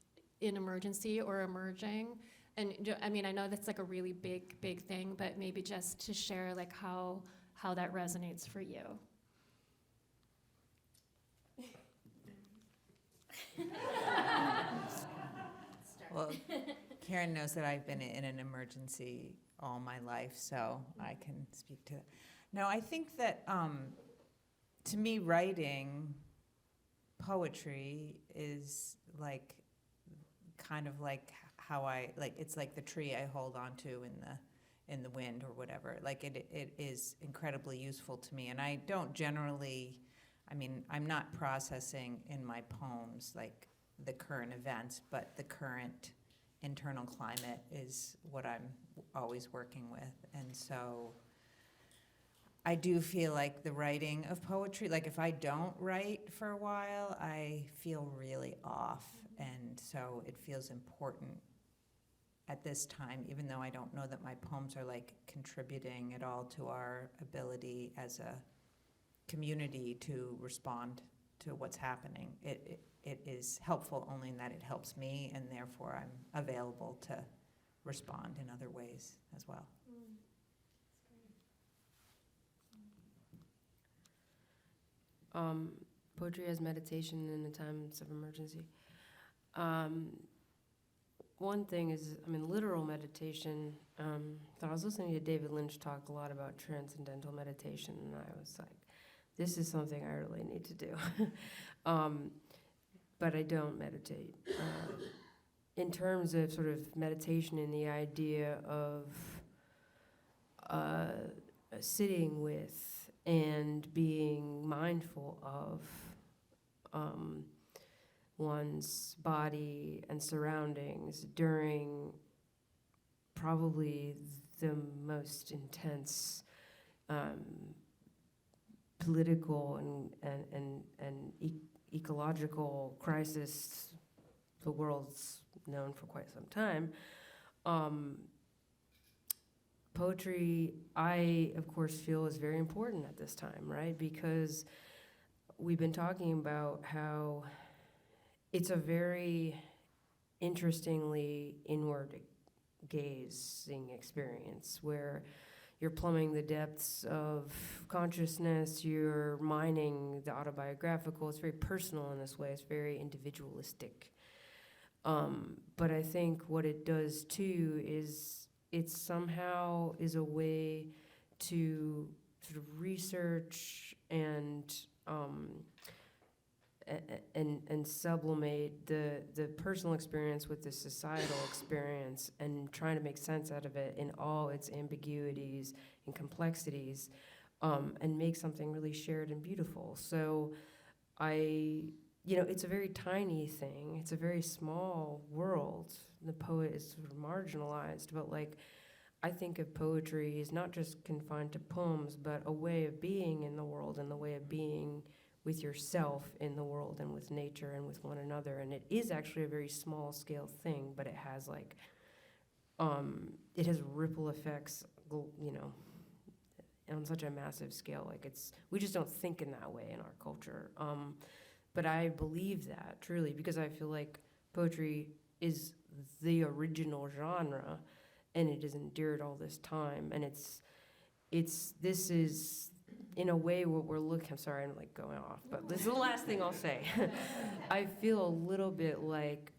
Speaker 1: in emergency or emerging. And I mean, I know that's like a really big thing, but maybe just to share like how that resonates for you.
Speaker 2: Well, Karen knows that I've been in an emergency all my life, so I can speak to that. No, I think that to me, writing poetry is like kind of like how I like. It's like the tree I hold on to in the wind or whatever. Like it is incredibly useful to me, and I don't generally. I mean, I'm not processing in my poems like the current events, but the current internal climate is what I'm always working with. And so I do feel like the writing of poetry, like if I don't write for a while, I feel really off. And so it feels important at this time, even though I don't know that my poems are like contributing at all to our ability as a community to respond to what's happening. It is helpful only in that it helps me, and therefore I'm available to respond in other ways as well.
Speaker 3: Poetry as meditation in the times of emergency. One thing is, I mean, literal meditation. I was listening to David Lynch talk a lot about transcendental meditation, and I was like, this is something I really need to do. But I don't meditate. In terms of sort of meditation and the idea of sitting with and being mindful of one's body and surroundings during probably the most intense political and ecological crisis the world's known for quite some time. Poetry, I, of course, feel is very important at this time, right? Because we've been talking about how it's a very interestingly inward gazing experience where you're plumbing the depths of consciousness, you're mining the autobiographical. It's very personal in this way. It's very individualistic. But I think what it does too is it somehow is a way to sort of research and sublimate the personal experience with the societal experience and trying to make sense out of it in all its ambiguities and complexities, and make something really shared and beautiful. So it's a very tiny thing. It's a very small world. The poet is sort of marginalized, but I think of poetry as not just confined to poems, but a way of being in the world and the way of being with yourself in the world and with nature and with one another. And it is actually a very small scale thing, but it has it has ripple effects, on such a massive scale. We just don't think in that way in our culture. But I believe that truly because I feel like poetry is the original genre and it has endured all this time. And this is in a way what we're looking, I'm sorry, I'm going off, but this is the last thing I'll say. I feel a little bit like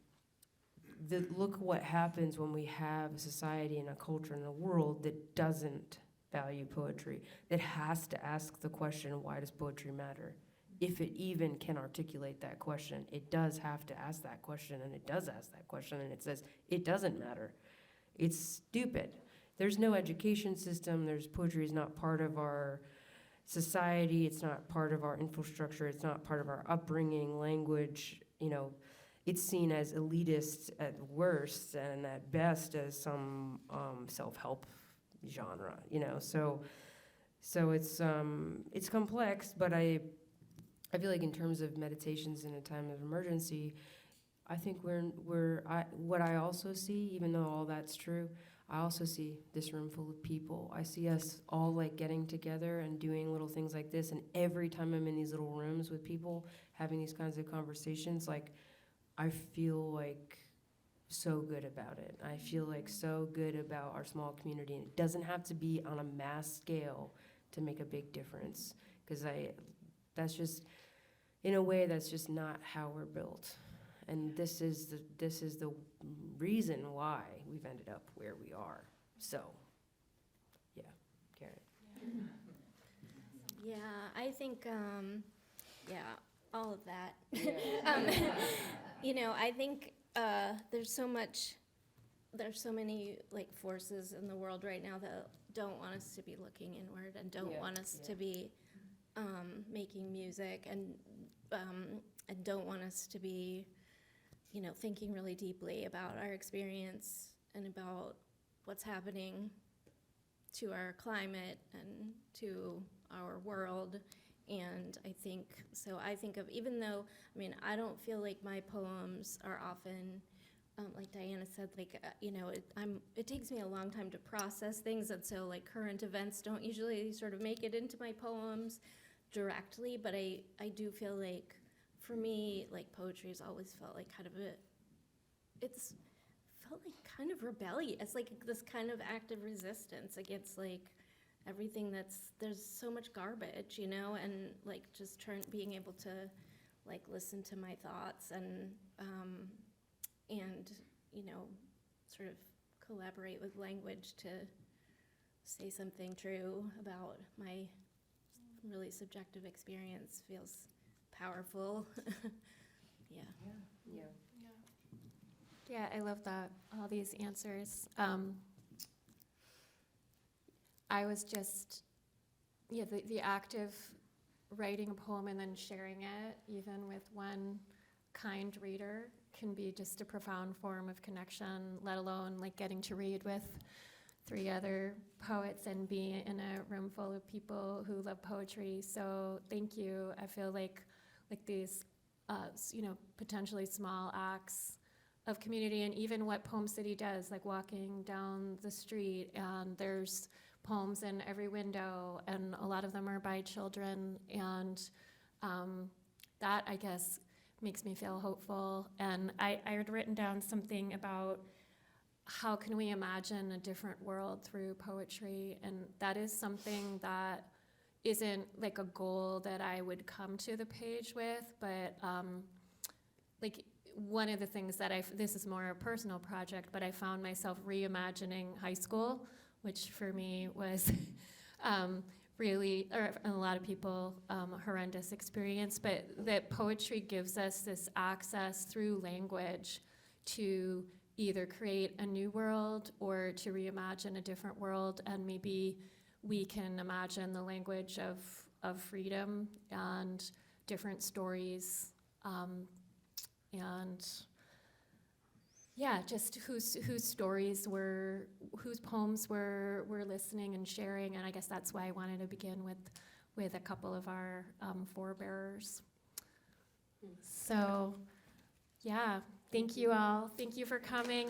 Speaker 3: look what happens when we have a society and a culture and a world that doesn't value poetry, that has to ask the question, why does poetry matter? If it even can articulate that question, it does have to ask that question, and it does ask that question, and it says, it doesn't matter. It's stupid. There's no education system. Poetry is not part of our society. It's not part of our infrastructure. It's not part of our upbringing, language. It's seen as elitist at worst, and at best as some self-help genre. So it's complex, but I feel like in terms of meditations in a time of emergency, I think what I also see, even though all that's true, I also see this room full of people. I see us all like getting together and doing little things like this. And every time I'm in these little rooms with people having these kinds of conversations, like I feel like so good about it. I feel like so good about our small community. And it doesn't have to be on a mass scale to make a big difference. Because that's just, in a way, that's just not how we're built. And this is the reason why we've ended up where we are. So, yeah, Karen.
Speaker 4: Yeah, I think, all of that. I think there's so many like forces in the world right now that don't want us to be looking inward and don't want us to be making music and don't want us to be, thinking really deeply about our experience and about what's happening to our climate and to our world. And I think of, even though, I don't feel like my poems are often, like Diana said, like, it takes me a long time to process things. And so like current events don't usually sort of make it into my poems directly, but I do feel like, for me, like poetry has always felt like it's felt like kind of rebellious, like this kind of act of resistance against like everything there's so much garbage, and like just being able to like listen to my thoughts and sort of collaborate with language to say something true about my really subjective experience feels powerful. Yeah.
Speaker 1: Yeah, I love that, all these answers. I was just, the act of writing a poem and then sharing it, even with one kind reader, can be just a profound form of connection, let alone like getting to read with 3 other poets and be in a room full of people who love poetry. So thank you. I feel like these, potentially small acts of community, and even what Poem City does, like walking down the street and there's poems in every window, and a lot of them are by children, and that, I guess, makes me feel hopeful. And I had written down something about how can we imagine a different world through poetry, and that is something that isn't like a goal that I would come to the page with, but like one of the things that this is more a personal project, but I found myself reimagining high school, which for me was really, or a lot of people, a horrendous experience, but that poetry gives us this access through language to either create a new world or to reimagine a different world, and maybe we can imagine the language of freedom and different stories, and just whose stories whose poems we're listening and sharing, and I guess that's why I wanted to begin with a couple of our forebearers. So, thank you all. Thank you for coming.